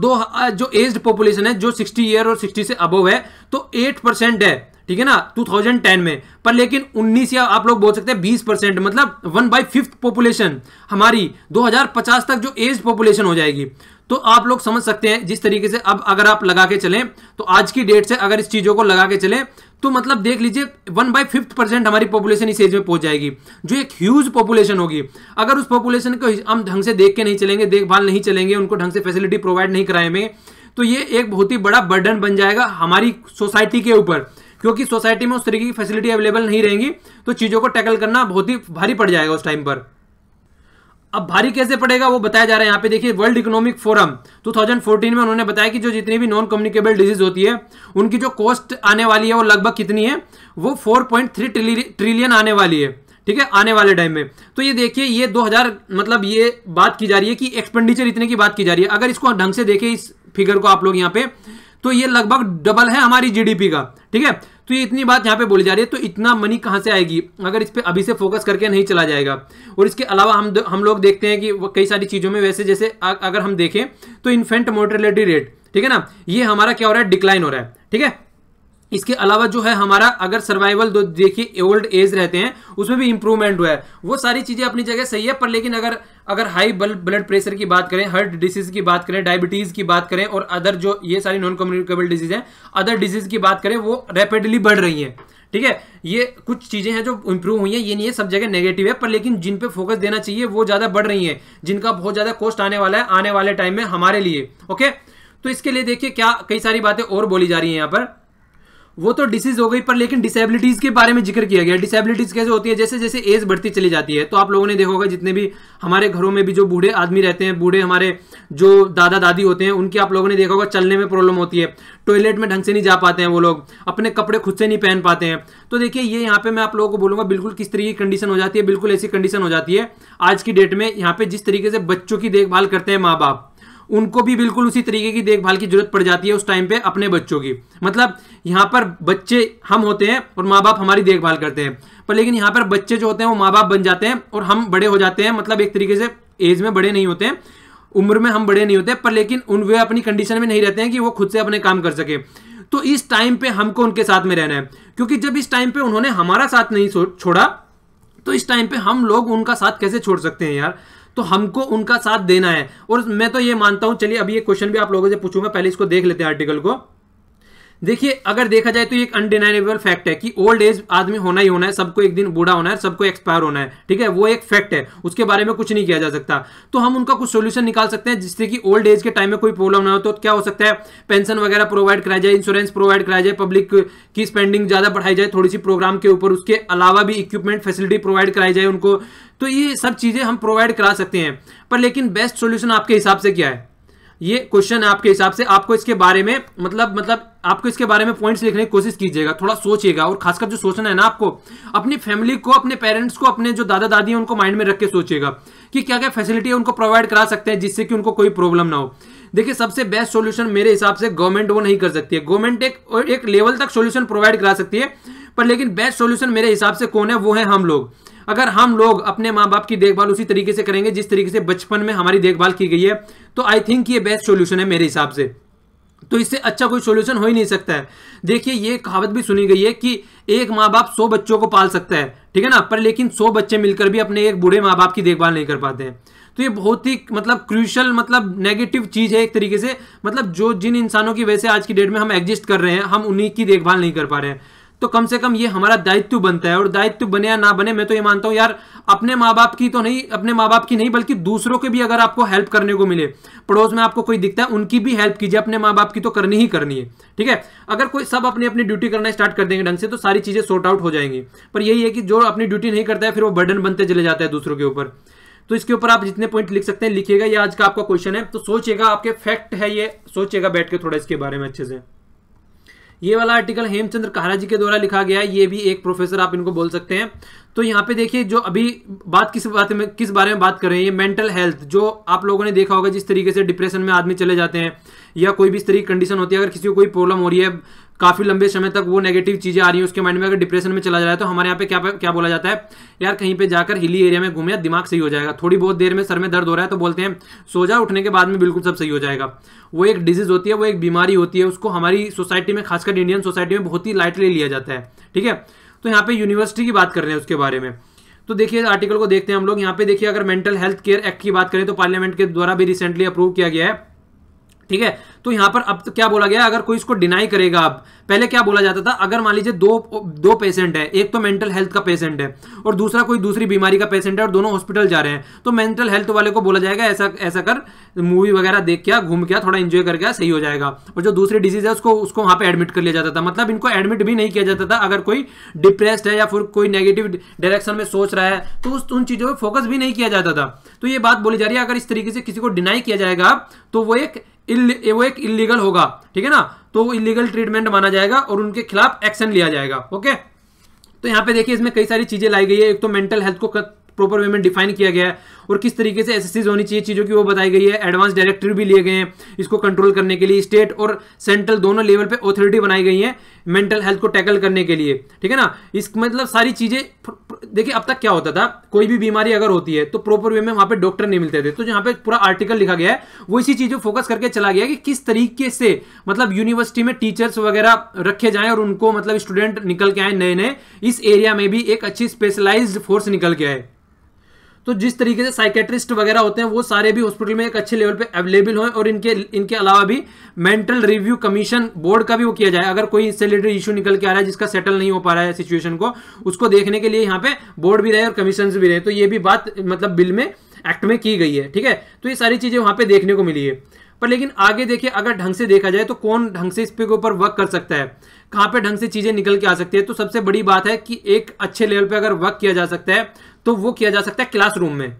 Speaker 1: जो एज्ड पॉपुलेशन है जो 60 ईयर और 60 से अबव है, तो 8% है, ठीक है ना, 2010 में। पर लेकिन 19 या आप लोग बोल सकते हैं 20%, मतलब 1/5 पॉपुलेशन हमारी 2050 तक जो एज पॉपुलेशन हो जाएगी। तो आप लोग समझ सकते हैं जिस तरीके से अब अगर आप लगा के चलें, तो आज की डेट से अगर इस चीजों को लगा के चलें तो मतलब देख लीजिए 1/5% हमारी पॉपुलेशन इस एज में पहुंच जाएगी, जो एक ह्यूज पॉपुलेशन होगी। अगर उस पॉपुलेशन को हम ढंग से देख के नहीं चलेंगे, देखभाल नहीं चलेंगे, उनको ढंग से फैसिलिटी प्रोवाइड नहीं कराएंगे, तो ये एक बहुत ही बड़ा बर्डन बन जाएगा हमारी सोसाइटी के ऊपर, क्योंकि सोसाइटी में उस तरीके की फैसिलिटी अवेलेबल नहीं रहेंगी, तो चीजों को टैकल करना बहुत ही भारी पड़ जाएगा उस टाइम पर। अब भारी कैसे पड़ेगा वो बताया जा रहा है यहाँ पे। देखिए वर्ल्ड इकोनॉमिक फोरम 2014 में उन्होंने बताया कि जो जितनी भी नॉन कम्युनिकेबल डिजीज होती है उनकी जो कॉस्ट आने वाली है वो लगभग कितनी है, वो 4.3 ट्रिलियन आने वाली है, ठीक है, आने वाले टाइम में। तो ये देखिए ये 2000 मतलब ये बात की जा रही है कि एक्सपेंडिचर इतने की बात की जा रही है। अगर इसको ढंग से देखें इस फिगर को आप लोग यहाँ पे, तो ये लगभग डबल है हमारी जीडीपी का, ठीक है। तो ये इतनी बात यहाँ पे बोली जा रही है, तो इतना मनी कहाँ से आएगी अगर इस पे अभी से फोकस करके नहीं चला जाएगा। और इसके अलावा हम लोग देखते हैं कि कई सारी चीजों में वैसे जैसे अगर हम देखें तो इन्फेंट मोर्टेलिटी रेट, ठीक है ना, ये हमारा क्या हो रहा है, डिक्लाइन हो रहा है, ठीक है। इसके अलावा जो है हमारा अगर सर्वाइवल देखिए ओल्ड एज रहते हैं उसमें भी इंप्रूवमेंट हुआ है। वो सारी चीजें अपनी जगह सही है, पर लेकिन अगर हाई ब्लड प्रेशर की बात करें, हार्ट डिसीज की बात करें, डायबिटीज की बात करें और अदर जो ये सारी नॉन कम्युनिकेबल डिजीज हैं, अदर डिजीज की बात करें, वो रैपिडली बढ़ रही हैं, ठीक है, ये कुछ चीजें हैं जो इंप्रूव हुई हैं, ये नहीं है सब जगह नेगेटिव है, पर लेकिन जिन पे फोकस देना चाहिए वो ज्यादा बढ़ रही हैं, जिनका बहुत ज्यादा कॉस्ट आने वाला है आने वाले टाइम में हमारे लिए। ओके, तो इसके लिए देखिए क्या कई सारी बातें और बोली जा रही हैं यहाँ पर। वो तो डिसीज हो गई, पर लेकिन डिसेबिलिटीज के बारे में जिक्र किया गया। डिसेबिलिटीज कैसे होती है, जैसे जैसे एज बढ़ती चली जाती है, तो आप लोगों ने देखा होगा जितने भी हमारे घरों में भी जो बूढ़े आदमी रहते हैं, बूढ़े हमारे जो दादा दादी होते हैं, उनके आप लोगों ने देखा होगा चलने में प्रॉब्लम होती है, टॉयलेट में ढंग से नहीं जा पाते हैं वो लोग, अपने कपड़े खुद से नहीं पहन पाते हैं। तो देखिए ये यहाँ पे मैं आप लोगों को बोलूंगा बिल्कुल किस तरीके की कंडीशन हो जाती है, बिल्कुल ऐसी कंडीशन हो जाती है आज की डेट में। यहाँ पे जिस तरीके से बच्चों की देखभाल करते हैं माँ बाप, उनको भी बिल्कुल उसी तरीके की देखभाल की जरूरत पड़ जाती है उस टाइम पे अपने बच्चों की। मतलब यहाँ पर बच्चे हम होते हैं और माँ बाप हमारी देखभाल करते हैं, पर लेकिन यहाँ पर बच्चे जो होते हैं वो माँ बाप बन जाते हैं और हम बड़े हो जाते हैं। मतलब एक तरीके से एज में बड़े नहीं होते हैं, उम्र में हम बड़े नहीं होते, पर लेकिन वे अपनी कंडीशन में नहीं रहते हैं कि वो खुद से अपने काम कर सके। तो इस टाइम पे हमको उनके साथ में रहना है, क्योंकि जब इस टाइम पे उन्होंने हमारा साथ नहीं छोड़ा, तो इस टाइम पे हम लोग उनका साथ कैसे छोड़ सकते हैं यार। तो हमको उनका साथ देना है। और मैं तो ये मानता हूं, चलिए अभी ये क्वेश्चन भी आप लोगों से पूछूंगा, पहले इसको देख लेते हैं आर्टिकल को। देखिए अगर देखा जाए तो ये एक अनडिनाइबल फैक्ट है कि ओल्ड एज आदमी होना ही होना है, सबको एक दिन बूढ़ा होना है, सबको एक्सपायर होना है, ठीक है, वो एक फैक्ट है, उसके बारे में कुछ नहीं किया जा सकता। तो हम उनका कुछ सोल्यूशन निकाल सकते हैं जिससे कि ओल्ड एज के टाइम में कोई प्रॉब्लम ना हो। तो क्या हो सकता है, पेंशन वगैरह प्रोवाइड कराया जाए, इंश्योरेंस प्रोवाइड कराया जाए, पब्लिक की स्पेंडिंग ज्यादा बढ़ाई जाए थोड़ी सी प्रोग्राम के ऊपर, उसके अलावा भी इक्विपमेंट फैसिलिटी प्रोवाइड कराई जाए उनको। तो ये सब चीजें हम प्रोवाइड करा सकते हैं, पर लेकिन बेस्ट सोल्यूशन आपके हिसाब से क्या है, ये क्वेश्चन है आपके हिसाब से। आपको इसके बारे में मतलब आपको इसके बारे में पॉइंट्स लिखने की कोशिश कीजिएगा, थोड़ा सोचिएगा, और खासकर जो सोचना है ना आपको, अपनी फैमिली को, अपने पेरेंट्स को, अपने जो दादा दादी हैं उनको माइंड में रख के सोचिएगा कि क्या क्या फैसिलिटी है उनको प्रोवाइड करा सकते हैं जिससे कि उनको कोई प्रॉब्लम ना हो। देखिए सबसे बेस्ट सोल्यूशन मेरे हिसाब से गवर्नमेंट वो नहीं कर सकती है, गवर्नमेंट एक लेवल तक सोल्यूशन प्रोवाइड करा सकती है, पर लेकिन बेस्ट सोल्यूशन मेरे हिसाब से कौन है, वो है हम लोग। अगर हम लोग अपने माँ बाप की देखभाल उसी तरीके से करेंगे जिस तरीके से बचपन में हमारी देखभाल की गई है, तो आई थिंक ये बेस्ट सोल्यूशन है मेरे हिसाब से। तो इससे अच्छा कोई सोल्यूशन हो ही नहीं सकता है। देखिए ये कहावत भी सुनी गई है कि एक माँ बाप 100 बच्चों को पाल सकता है, ठीक है ना, पर लेकिन 100 बच्चे मिलकर भी अपने एक बूढ़े माँ बाप की देखभाल नहीं कर पाते हैं। तो ये बहुत ही क्रूशियल नेगेटिव चीज है एक तरीके से। जो जिन इंसानों की वजह से आज की डेट में हम एग्जिस्ट कर रहे हैं, हम उन्हीं की देखभाल नहीं कर पा रहे हैं। तो कम से कम ये हमारा दायित्व बनता है, और दायित्व बने या ना बने, मैं तो ये मानता हूं यार अपने माँ बाप की तो नहीं, अपने माँ बाप की नहीं बल्कि दूसरों के भी अगर आपको हेल्प करने को मिले, पड़ोस में आपको कोई दिखता है उनकी भी हेल्प कीजिए, अपने माँ बाप की तो करनी ही करनी है, ठीक है। अगर कोई सब अपनी अपनी ड्यूटी करना स्टार्ट कर देंगे ढंग से तो सारी चीजें सॉर्ट आउट हो जाएंगी। पर यही है कि जो अपनी ड्यूटी नहीं करता है फिर वो बर्डन बनते चले जाता है दूसरों के ऊपर। तो इसके ऊपर आप जितने पॉइंट लिख सकते हैं लिखिएगा, ये आज का आपका क्वेश्चन है, तो सोचिएगा, आपके फैक्ट है ये, सोचिएगा बैठ के थोड़ा इसके बारे में अच्छे से। ये वाला आर्टिकल हेमचंद्र कहारा जी के द्वारा लिखा गया है, ये भी एक प्रोफेसर आप इनको बोल सकते हैं। तो यहाँ पे देखिए जो अभी बात किस बारे में बात कर रहे हैं, ये मेंटल हेल्थ, जो आप लोगों ने देखा होगा जिस तरीके से डिप्रेशन में आदमी चले जाते हैं या कोई भी इस तरीके की कंडीशन होती है, अगर किसी को कोई प्रॉब्लम हो रही है, काफी लंबे समय तक वो नेगेटिव चीजें आ रही हैं उसके माइंड में, अगर डिप्रेशन में चला जा रहा है, तो हमारे यहाँ पे क्या बोला जाता है, यार कहीं पे जाकर हिली एरिया में घूमे, दिमाग सही हो जाएगा। थोड़ी बहुत देर में सर में दर्द हो रहा है तो बोलते हैं सो जा, उठने के बाद में बिल्कुल सब सही हो जाएगा। वो एक डिजीज होती है, वो एक बीमारी होती है, उसको हमारी सोसाइटी में, खासकर इंडियन सोसाइटी में बहुत ही लाइटली लिया जाता है, ठीक है। तो यहाँ पे यूनिवर्सिटी की बात कर रहे हैं उसके बारे में। तो देखिए आर्टिकल को देखते हैं हम लोग। यहाँ पे देखिए अगर मेंटल हेल्थ केयर एक्ट की बात करें तो पार्लियामेंट के द्वारा भी रिसेंटली अप्रूव किया गया है, ठीक है। तो यहां पर अब तो क्या बोला गया, अगर कोई इसको डिनाई करेगा, अब पहले क्या बोला जाता था, अगर मान लीजिए दो पेशेंट है, एक तो मेंटल हेल्थ का पेशेंट है और दूसरा कोई दूसरी बीमारी का पेशेंट है और दोनों हॉस्पिटल जा रहे हैं, तो मेंटल हेल्थ वाले को बोला जाएगा ऐसा कर, मूवी वगैरह देख के, घूम के, थोड़ा एंजॉय करके सही हो जाएगा। और जो दूसरी डिजीज है उसको वहां पे एडमिट कर लिया जाता था। मतलब इनको एडमिट भी नहीं किया जाता था अगर कोई डिप्रेस्ड है या फिर कोई नेगेटिव डायरेक्शन में सोच रहा है, तो उन चीजों पर फोकस भी नहीं किया जाता था। तो ये बात बोली जा रही है, अगर इस तरीके से किसी को डिनाई किया जाएगा तो वो एक इलीगल होगा, ठीक है ना, तो वो इलीगल ट्रीटमेंट माना जाएगा और उनके खिलाफ एक्शन लिया जाएगा। ओके, तो यहाँ पे देखिए इसमें कई सारी चीजें लाई गई है। एक तो मेंटल हेल्थ को प्रॉपर वे में डिफाइन किया गया है और किस तरीके से एसएससीज होनी चाहिए चीजों की वो बताई गई है। एडवांस डायरेक्टिव भी लिए गए हैं इसको कंट्रोल करने के लिए। स्टेट और सेंट्रल दोनों लेवल पे अथॉरिटी बनाई गई है मेंटल हेल्थ को टैकल करने के लिए, ठीक है ना। इस सारी चीजें देखिए, अब तक क्या होता था, कोई भी बीमारी अगर होती है तो प्रॉपर वे में वहां पे डॉक्टर नहीं मिलते थे। तो जहां पे पूरा आर्टिकल लिखा गया है वो इसी चीजों फोकस करके चला गया कि किस तरीके से यूनिवर्सिटी में टीचर्स वगैरह रखे जाएं और उनको स्टूडेंट निकल के आए नए नए, इस एरिया में भी एक अच्छी स्पेशलाइज्ड फोर्स निकल के आए। तो जिस तरीके से साइकेट्रिस्ट वगैरह होते हैं वो सारे भी हॉस्पिटल में एक अच्छे लेवल पे अवेलेबल हों, और इनके अलावा भी मेंटल रिव्यू कमीशन बोर्ड का भी वो किया जाए। अगर कोई इससे रिलेटेड इशू निकल के आ रहा है जिसका सेटल नहीं हो पा रहा है सिचुएशन को, उसको देखने के लिए यहाँ पे बोर्ड भी रहे और कमीशन भी रहे। तो ये भी बात मतलब बिल में, एक्ट में की गई है, ठीक है। तो ये सारी चीजें वहां पे देखने को मिली है। पर लेकिन आगे देखिए, अगर ढंग से देखा जाए तो कौन ढंग से इस पे के ऊपर वर्क कर सकता है, कहां पे ढंग से चीजें निकल के आ सकती है। तो सबसे बड़ी बात है कि एक अच्छे लेवल पे अगर वर्क किया जा सकता है तो वो किया जा सकता है क्लासरूम में।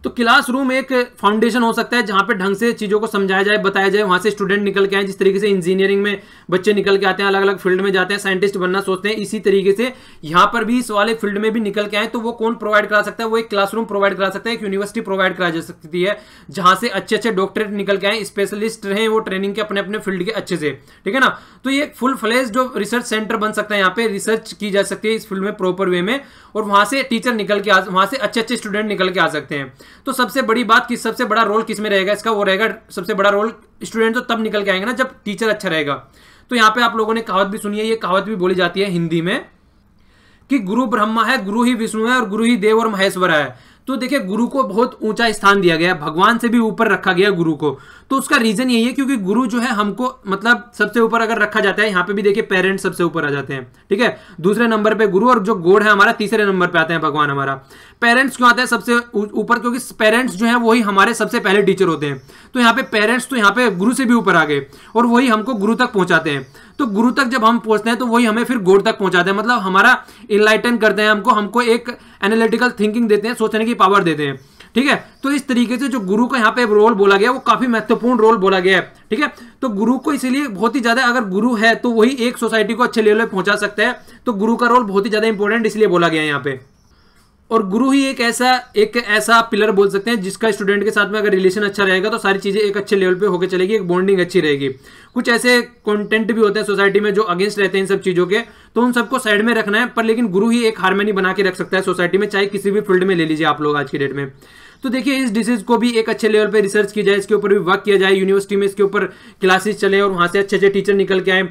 Speaker 1: तो क्लासरूम एक फाउंडेशन हो सकता है जहां पे ढंग से चीजों को समझाया जाए, बताया जाए, वहां से स्टूडेंट निकल के आए। जिस तरीके से इंजीनियरिंग में बच्चे निकल के आते हैं, अलग अलग फील्ड में जाते हैं, साइंटिस्ट बनना सोचते हैं, इसी तरीके से यहां पर भी इस वाले फील्ड में भी निकल के आए। तो वो कौन प्रोवाइड करा सकता है? वो एक क्लासरूम प्रोवाइड करा सकता है, एक यूनिवर्सिटी प्रोवाइड करा जा सकती है, जहां से अच्छे अच्छे डॉक्टरेट निकल के आए, स्पेशलिस्ट रहे वो ट्रेनिंग के अपने अपने फील्ड के अच्छे से, ठीक है ना। तो ये फुल फ्लेज जो रिसर्च सेंटर बन सकता है, यहाँ पे रिसर्च की जा सकती है इस फील्ड में प्रॉपर वे में, और वहां से टीचर निकल के वहां से अच्छे अच्छे स्टूडेंट निकल के आ सकते हैं। तो सबसे बड़ी बात कि सबसे बड़ा रोल किसमें रहेगा इसका? वो रहेगा सबसे बड़ा रोल स्टूडेंट तो तब निकल के आएंगे ना जब टीचर अच्छा रहेगा। तो यहाँ पे आप लोगों ने कहावत भी सुनी है, ये कहावत भी बोली जाती है हिंदी में कि गुरु ब्रह्मा है, गुरु ही विष्णु है और गुरु ही देव और महेश्वर है। तो देखिए, गुरु को बहुत ऊंचा स्थान दिया गया है, भगवान से भी ऊपर रखा गया गुरु को। तो उसका रीजन यही है क्योंकि गुरु जो है हमको मतलब सबसे ऊपर अगर रखा जाता है, यहाँ पे भी देखिए पेरेंट्स सबसे ऊपर आ जाते हैं, ठीक है। दूसरे नंबर पे गुरु, और जो गॉड है हमारा तीसरे नंबर पे आते हैं भगवान हमारा। पेरेंट्स क्यों आते हैं सबसे ऊपर? क्योंकि पेरेंट्स जो है वही हमारे सबसे पहले टीचर होते हैं। तो यहाँ पे पेरेंट्स तो यहाँ पे गुरु से भी ऊपर आ गए, और वही हमको गुरु तक पहुंचाते हैं। तो गुरु तक जब हम पहुंचते हैं तो वही हमें फिर गॉड तक पहुंचाते हैं, मतलब हमारा इनलाइटन करते हैं, हमको एक एनालिटिकल थिंकिंग देते हैं, सोचने की पावर देते हैं, ठीक है। तो इस तरीके से जो गुरु का यहाँ पे रोल बोला गया वो काफी महत्वपूर्ण रोल बोला गया है, ठीक है। तो गुरु को इसीलिए बहुत ही ज्यादा, अगर गुरु है तो वही एक सोसाइटी को अच्छे लेवल पे पहुंचा सकता है। तो गुरु का रोल बहुत ही ज्यादा इंपॉर्टेंट इसलिए बोला गया है यहाँ पे। और गुरु ही एक ऐसा पिलर बोल सकते हैं जिसका स्टूडेंट के साथ में अगर रिलेशन अच्छा रहेगा तो सारी चीजें एक अच्छे लेवल पे होकर चलेगी, एक बॉन्डिंग अच्छी रहेगी। कुछ ऐसे कंटेंट भी होते हैं सोसाइटी में जो अगेंस्ट रहते हैं इन सब चीजों के, तो उन सबको साइड में रखना है। पर लेकिन गुरु ही एक हार्मनी बना के रख सकता है सोसाइटी में, चाहे किसी भी फील्ड में ले लीजिए आप लोग आज की डेट में। तो देखिए, इस डिसीज को भी एक अच्छे लेवल पे रिसर्च की जाए, इसके ऊपर भी वर्क किया जाए, यूनिवर्सिटी में इसके ऊपर क्लासेस चले और वहां से अच्छे अच्छे टीचर निकल के आए,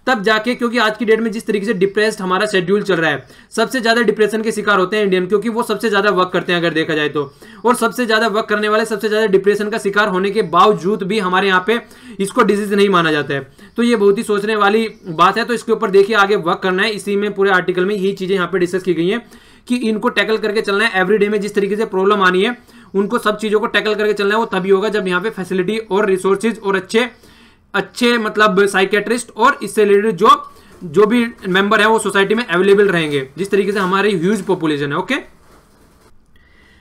Speaker 1: तब जाके। क्योंकि आज की डेट में जिस तरीके से डिप्रेस्ड हमारा शेड्यूल चल रहा है, सबसे ज्यादा डिप्रेशन के शिकार होते हैं इंडियन, क्योंकि वो सबसे ज्यादा वर्क करते हैं अगर देखा जाए तो। और सबसे ज्यादा वर्क करने वाले सबसे ज्यादा डिप्रेशन का शिकार होने के बावजूद भी हमारे यहाँ पे इसको डिजीज नहीं माना जाता है। तो ये बहुत ही सोचने वाली बात है। तो इसके ऊपर देखिए आगे वर्क करना है। इसी में पूरे आर्टिकल में यही चीजें यहाँ पे डिस्कस की गई है कि इनको टैकल करके चलना है। एवरीडे में जिस तरीके से प्रॉब्लम आनी है, उनको सब चीजों को टैकल करके चलना है। वो तभी होगा जब यहाँ पे फैसिलिटी और रिसोर्सेज और अच्छे मतलब साइकेट्रिस्ट और इससे रिलेटेड जो भी मेंबर है वो सोसाइटी में अवेलेबल रहेंगे, जिस तरीके से हमारी ह्यूज पॉपुलेशन है। ओके,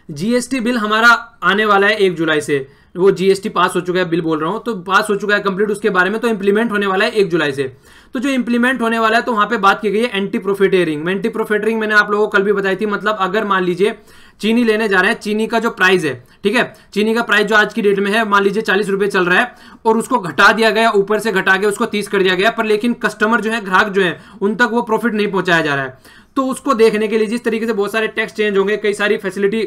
Speaker 1: जीएसटी बिल हमारा आने वाला है 1 जुलाई से। वो जीएसटी पास हो चुका है, बिल बोल रहा हूं, तो पास हो चुका है कंप्लीट। उसके बारे में तो इंप्लीमेंट होने वाला है 1 जुलाई से। तो जो इंप्लीमेंट होने वाला है तो वहां पे बात की गई है एंटी प्रॉफिटेरिंग। एंटी प्रॉफिटेरिंग मैंने आप लोगों को कल भी बताई थी। मतलब अगर मान लीजिए चीनी लेने जा रहे हैं, चीनी का जो प्राइस है, ठीक है, चीनी का प्राइस जो आज की डेट में है मान लीजिए 40 रुपए चल रहा है, और उसको घटा दिया गया, ऊपर से घटा के उसको 30 कर दिया गया, पर लेकिन कस्टमर जो है, ग्राहक जो है, उन तक वो प्रॉफिट नहीं पहुंचाया जा रहा है। तो उसको देखने के लिए जिस तरीके से बहुत सारे टैक्स चेंज होंगे, कई सारी फैसिलिटी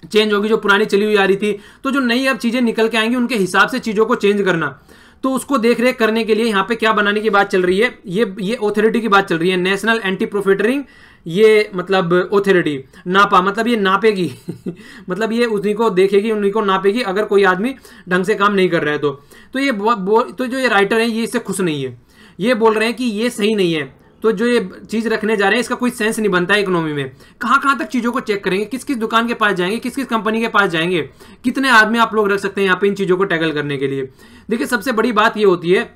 Speaker 1: चेंज होगी जो पुरानी चली हुई आ रही थी, तो जो नई अब चीजें निकल के आएंगी उनके हिसाब से चीजों को चेंज करना, तो उसको देख रेख करने के लिए यहाँ पे क्या बनाने की बात चल रही है, ये ऑथोरिटी की बात चल रही है, नेशनल एंटी प्रॉफिटेरिंग। ये मतलब ऑथोरिटी नापा, मतलब ये नापेगी मतलब ये उन्हीं को देखेगी, उन्हीं को नापेगी अगर कोई आदमी ढंग से काम नहीं कर रहा है तो ये तो जो ये राइटर है ये इससे खुश नहीं है, ये बोल रहे हैं कि ये सही नहीं है। तो जो ये चीज रखने जा रहे हैं इसका कोई सेंस नहीं बनता है इकोनॉमी में। कहां तक चीजों को चेक करेंगे, किस किस दुकान के पास जाएंगे, किस किस कंपनी के पास जाएंगे, कितने आदमी आप लोग रख सकते हैं यहाँ पे इन चीजों को टैकल करने के लिए। देखिए, सबसे बड़ी बात ये होती है,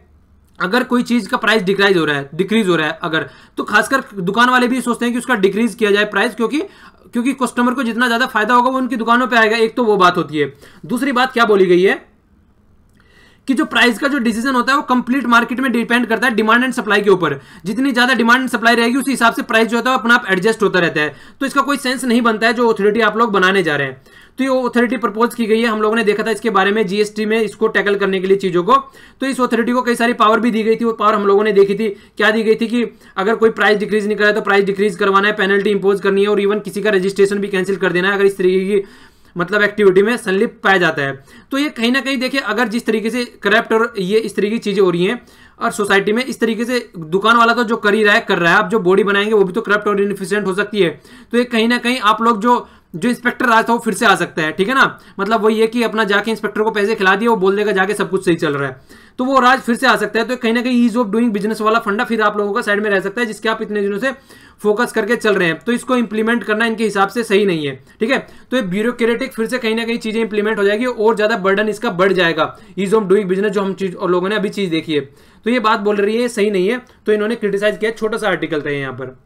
Speaker 1: अगर कोई चीज का प्राइस डिक्रीज हो रहा है अगर, तो खासकर दुकान वाले भी सोचते हैं कि उसका डिक्रीज किया जाए प्राइस, क्योंकि कस्टमर को जितना ज्यादा फायदा होगा वो उनकी दुकानों पे आएगा। एक तो वो बात होती है। दूसरी बात क्या बोली गई है कि जो प्राइस का जो डिसीजन होता है वो कंप्लीट मार्केट में डिपेंड करता है डिमांड एंड सप्लाई के ऊपर। जितनी ज्यादा डिमांड एंड सप्लाई रहेगी उसी हिसाब से प्राइस जो होता है अपना आप एडजस्ट होता रहता है। तो इसका कोई सेंस नहीं बनता है जो ऑथोरिटी आप लोग बनाने जा रहे हैं। तो ये ऑथोरिटी प्रपोज की गई है, हम लोगों ने देखा था इसके बारे में जीएसटी में, इसको टैकल करने के लिए चीजों को। तो इस ऑथोरिटी को कई सारी पावर भी दी गई थी। वो पावर हम लोगों ने देखी थी, क्या दी गई थी कि अगर कोई प्राइस डिक्रीज नहीं करे तो प्राइस डिक्रीज करवाना है, पेनल्टी इंपोज करनी है, और इवन किसी का रजिस्ट्रेशन भी कैंसिल कर देना है अगर इस तरीके की मतलब एक्टिविटी में संलिप्त पाया जाता है। तो ये कहीं ना कहीं देखिए, अगर जिस तरीके से करप्ट और ये इस तरीके की चीजें हो रही हैं और सोसाइटी में इस तरीके से, दुकान वाला तो जो कर रहा है, आप जो बॉडी बनाएंगे वो भी तो करप्ट और इनएफिशिएंट हो सकती है। तो ये कहीं ना कहीं आप लोग जो जो इंस्पेक्टर राज था वो फिर से आ सकता है, ठीक है ना। मतलब वही है कि अपना जाके इंस्पेक्टर को पैसे खिला दिए, वो बोल देगा जाके सब कुछ सही चल रहा है, तो वो राज फिर से आ सकता है। तो कहीं ना कहीं ईज ऑफ डूइंग बिजनेस वाला फंडा फिर आप लोगों का साइड में रह सकता है, जिसके आप इतने दिनों से फोकस करके चल रहे हैं। तो इसको इंप्लीमेंट करना इनके हिसाब से सही नहीं है, ठीक है। तो ये ब्यूरोक्रेटिक फिर से कहीं ना कहीं चीजें इंप्लीमेंट हो जाएगी और ज्यादा बर्डन इसका बढ़ जाएगा, ईज ऑफ डूइंग बिजनेस जो हम चीज और लोगों ने अभी चीज देखी है। तो ये बात बोल रही है सही नहीं है, तो इन्होंने क्रिटिसाइज किया। छोटा सा आर्टिकल था यहाँ पर।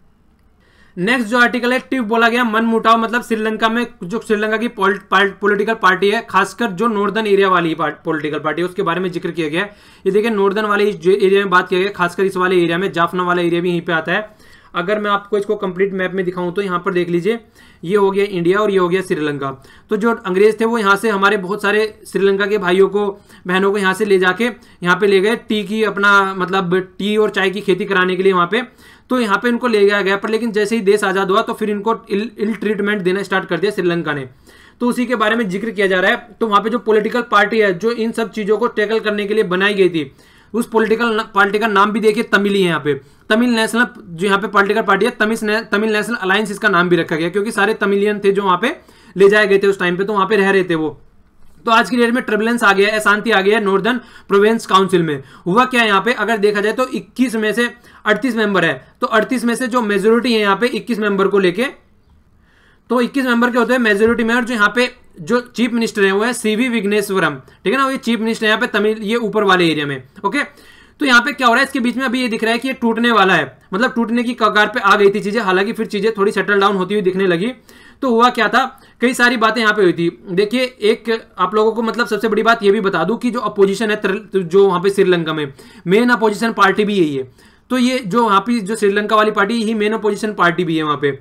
Speaker 1: नेक्स्ट जो आर्टिकल है, टिफ बोला गया मन मुटाव, मतलब श्रीलंका में जो श्रीलंका की पॉलिटिकल पार्टी है, खासकर जो नॉर्दर्न एरिया वाली पॉलिटिकल पार्टी है, उसके बारे में जिक्र किया गया है। ये देखिए नॉर्दर्न वाले एरिया में बात किया गया, खासकर इस वाले एरिया में, जाफना वाला एरिया भी यहीं पे आता है। अगर मैं आपको इसको कंप्लीट मैप में दिखाऊं तो यहाँ पर देख लीजिए, ये हो गया इंडिया और ये हो गया श्रीलंका। तो जो अंग्रेज थे वो यहाँ से हमारे बहुत सारे श्रीलंका के भाइयों को, बहनों को यहाँ से ले जाके यहाँ पे ले गए टी की, अपना मतलब टी और चाय की खेती कराने के लिए वहाँ पे। तो यहाँ पे इनको ले गया पर लेकिन जैसे ही देश आज़ाद हुआ तो फिर इनको इल ट्रीटमेंट देना स्टार्ट कर दिया श्रीलंका ने। तो उसी के बारे में जिक्र किया जा रहा है। तो वहाँ पे जो पॉलिटिकल पार्टी है जो इन सब चीज़ों को टैकल करने के लिए बनाई गई थी, उस पॉलिटिकल पार्टी का नाम भी देखिए तमिल ही है यहाँ पे। तमिल नेशनल जो यहाँ पे पॉलिटिकल पार्टी है, तमिल नेशनल अलायंस इसका नाम भी रखा गया, क्योंकि सारे तमिलियन थे जो वहाँ पे ले जाए गए थे उस टाइम पे, तो वहाँ पे रह रहे थे वो। तो आज की डेट में ट्रबुलेंस आ गया है, अशांति आ गया है नॉर्दर्न प्रोविंस काउंसिल में। हुआ क्या है यहाँ पे, अगर देखा जाए तो 21 में से 38 मेंबर है, तो 38 में से जो मेजोरिटी है यहाँ पे 21 मेंबर को लेके, तो 21 मेंबर के होते हैं मेजोरिटी में। और जो यहाँ पे जो चीफ मिनिस्टर है वो है सीवी विघ्नेश्वरम, ठीक है ना, ये चीफ मिनिस्टर है यहाँ पे तमिल, ये ऊपर वाले एरिया में। ओके, तो यहाँ पे क्या हो रहा है, इसके बीच में अभी ये दिख रहा है कि ये टूटने वाला है, मतलब टूटने की कगार पे आ गई थी चीजें, हालांकि फिर चीजें थोड़ी सेटल डाउन होती हुई दिखने लगी। तो हुआ क्या था, कई सारी बातें यहाँ पे हुई थी। देखिए एक आप लोगों को मतलब सबसे बड़ी बात ये भी बता दूं कि जो अपोजिशन है जो वहाँ पे श्रीलंका में मेन अपोजिशन पार्टी भी यही है। तो ये जो वहाँ पे जो श्रीलंका वाली पार्टी यही मेन अपोजिशन पार्टी भी है वहाँ पे।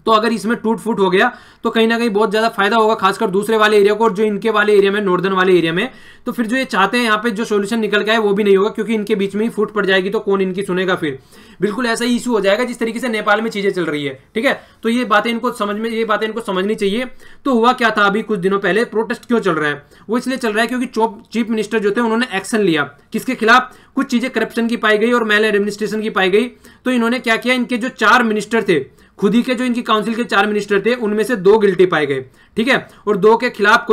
Speaker 1: तो अगर इसमें टूट फूट हो गया तो कहीं ना कहीं बहुत ज्यादा फायदा होगा, खासकर दूसरे वाले एरिया को, और जो इनके वाले एरिया में, नॉर्दर्न वाले एरिया में। तो फिर जो ये चाहते हैं यहाँ पे जो सोल्यूशन निकल के आए वो भी नहीं होगा, क्योंकि इनके बीच में ही फूट पड़ जाएगी, तो कौन इनकी सुनेगा फिर। बिल्कुल ऐसा ही इशू हो जाएगा जिस तरीके से नेपाल में चीजें चल रही है, ठीक है। तो ये बातें इनको समझनी चाहिए। तो हुआ क्या था, अभी कुछ दिनों पहले प्रोटेस्ट क्यों चल रहा है, वो इसलिए चल रहा है क्योंकि चीफ मिनिस्टर जो थे उन्होंने एक्शन लिया, किसके खिलाफ, कुछ चीजें करप्शन की पाई गई और मेल एडमिनिस्ट्रेशन की पाई गई। तो इन्होंने क्या किया, इनके जो 4 मिनिस्टर थे, खुद ही के जो इनकी काउंसिल के 4 मिनिस्टर थे, उनमें से 2 गिल्टी पाए गए, ठीक है, और 2 के खिलाफ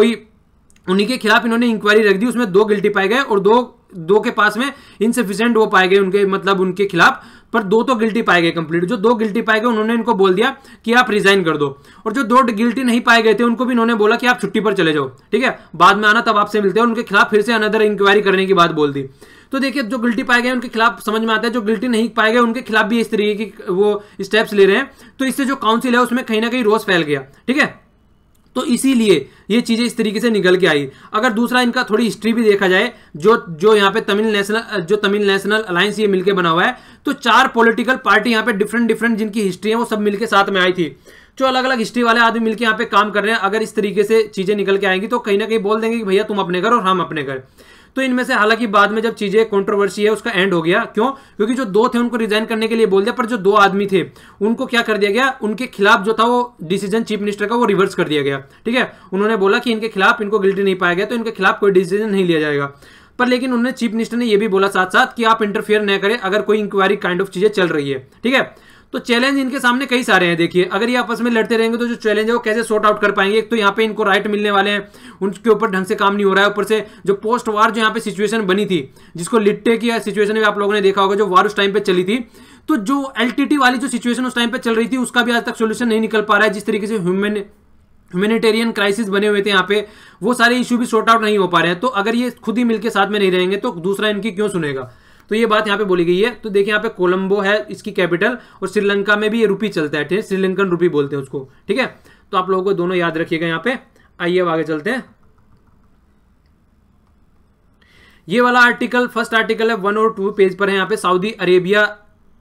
Speaker 1: उन्हीं के खिलाफ इन्होंने इंक्वायरी रख दी, उसमें 2 गिल्टी पाए गए और 2 के पास में इनसफिशिएंट वो पाए गए उनके, मतलब उनके खिलाफ, पर 2 तो गिल्टी पाए गए कंप्लीट। जो 2 गिल्टी पाए गए उन्होंने इनको बोल दिया कि आप रिजाइन कर दो, और जो 2 गिल्टी नहीं पाए गए थे उनको भी इन्होंने बोला कि आप छुट्टी पर चले जाओ, ठीक है, बाद में आना तब आपसे मिलते हैं। उनके खिलाफ फिर से अनदर इंक्वायरी करने की बात बोल दी। तो देखिए जो गिल्टी पाए गए उनके खिलाफ समझ में आता है, जो गिल्टी नहीं पाए गए उनके खिलाफ भी इस तरीके की वो स्टेप्स ले रहे हैं। तो इससे जो काउंसिल है उसमें कहीं ना कहीं रोष फैल गया, ठीक है। तो इसीलिए ये चीजें इस तरीके से निकल के आई। अगर दूसरा इनका थोड़ी हिस्ट्री भी देखा जाए, जो यहाँ पे तमिल नेशनल अलायंस ये मिलके बना हुआ है, तो 4 पॉलिटिकल पार्टी यहाँ पे डिफरेंट जिनकी हिस्ट्री है वो सब मिलके साथ में आई थी। जो अलग अलग हिस्ट्री वाले आदमी मिलके यहाँ पे काम कर रहे हैं, अगर इस तरीके से चीजें निकल के आएंगी तो कहीं ना कहीं बोल देंगे कि भैया तुम अपने घर और हम अपने घर। तो इनमें से हालांकि बाद में जब चीजें कंट्रोवर्सी है उसका एंड हो गया, क्यों, क्योंकि जो 2 थे उनको रिजाइन करने के लिए बोल दिया, पर जो 2 आदमी थे उनको क्या कर दिया गया, उनके खिलाफ जो था वो डिसीजन चीफ मिनिस्टर का वो रिवर्स कर दिया गया, ठीक है। उन्होंने बोला कि इनके खिलाफ, इनको गिल्टी नहीं पाया गया तो इनके खिलाफ कोई डिसीजन नहीं लिया जाएगा। पर लेकिन उन्होंने चीफ मिनिस्टर ने यह भी बोला साथ साथ कि आप इंटरफेयर न करें अगर कोई इंक्वायरी काइंड ऑफ चीजें चल रही है, ठीक है। तो चैलेंज इनके सामने कई सारे हैं। देखिए अगर ये आपस में लड़ते रहेंगे तो जो चैलेंज है वो कैसे सॉर्ट आउट कर पाएंगे। एक तो यहाँ पे इनको राइट मिलने वाले हैं, उनके ऊपर ढंग से काम नहीं हो रहा है, ऊपर से जो पोस्ट वार जो यहाँ पे सिचुएशन बनी थी, जिसको लिट्टे की सिचुएशन भी आप लोगों ने देखा होगा, जो वार उस टाइम पे चली थी, तो जो एलटीटी वाली जो सिचुएशन उस टाइम पे चल रही थी उसका भी आज तक सोल्यूशन नहीं निकल पा रहा है। जिस तरीके से ह्यूमैनिटेरियन क्राइसिस बने हुए थे यहाँ पे, वो सारे इशू भी सॉर्ट आउट नहीं हो पा रहे हैं। तो अगर ये खुद ही मिलकर साथ में नहीं रहेंगे तो दूसरा इनकी क्यों सुनेगा। तो ये बात यहाँ पे बोली गई है। तो देखिए यहाँ पे कोलंबो है इसकी कैपिटल, और श्रीलंका में भी ये रुपी चलता है, श्रीलंकन रुपी बोलते हैं उसको, ठीक है। तो आप लोगों को दोनों याद रखिएगा यहाँ पे। आइए अब आगे चलते हैं। ये वाला आर्टिकल, फर्स्ट आर्टिकल है 1 और 2 पेज पर है। यहाँ पे सऊदी अरेबिया,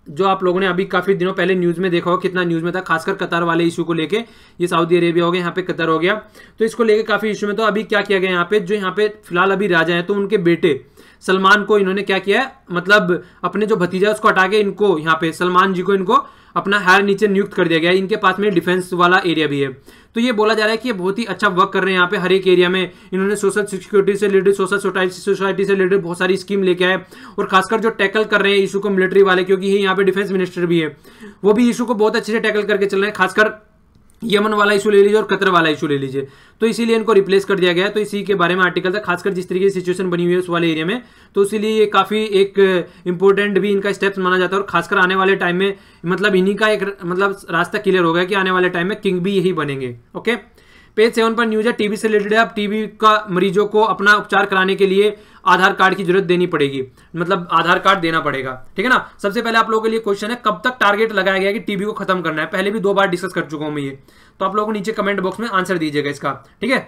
Speaker 1: जो आप लोगों ने अभी काफी दिनों पहले न्यूज में देखा हो, कितना न्यूज में था, खासकर कतर वाले इशू को लेके। ये सऊदी अरेबिया हो गया, यहाँ पे कतर हो गया, तो इसको लेके काफी इशू में। तो अभी क्या किया गया यहाँ पे, जो यहाँ पे फिलहाल अभी राजा है, तो उनके बेटे सलमान को इन्होंने क्या किया है, मतलब अपने जो भतीजा उसको हटा के इनको यहाँ पे सलमान जी को इनको अपना हायर नीचे नियुक्त कर दिया गया। इनके पास में डिफेंस वाला एरिया भी है। तो ये बोला जा रहा है कि ये बहुत ही अच्छा वर्क कर रहे हैं यहाँ पे। हर एक एरिया में इन्होंने सोशल सिक्योरिटी से रिलेटेड, सोशल सोसाइटी से रिलेटेड बहुत सारी स्कीम लेके आए, और खासकर जो टैकल कर रहे हैं इशू को मिलिट्री वाले, क्योंकि यहाँ पे डिफेंस मिनिस्टर भी है, वो भी इशू को बहुत अच्छे से टैकल करके चल रहे हैं। खासकर यमन वाला इशू ले लीजिए और कतर वाला इशू ले लीजिए, तो इसीलिए इनको रिप्लेस कर दिया गया है। तो इसी के बारे में आर्टिकल था, खासकर जिस तरीके की सिचुएशन बनी हुई है उस वाले एरिया में, तो इसीलिए ये काफी एक इंपॉर्टेंट भी इनका स्टेप्स माना जाता है। और खासकर आने वाले टाइम में मतलब इन्हीं का एक मतलब रास्ता क्लियर हो गया कि आने वाले टाइम में किंग भी यही बनेंगे। ओके, पेज 7 पर न्यूज है टीबी से रिलेटेड है। अब टीबी का मरीजों को अपना उपचार कराने के लिए आधार कार्ड की जरूरत देनी पड़ेगी, मतलब आधार कार्ड देना पड़ेगा, ठीक है ना। सबसे पहले आप लोगों के लिए क्वेश्चन है, कब तक टारगेट लगाया गया कि टीबी को खत्म करना है? पहले भी 2 बार डिस्कस कर चुका हूं मैं ये, तो आप लोगों को नीचे कमेंट बॉक्स में आंसर दीजिएगा इसका, ठीक है।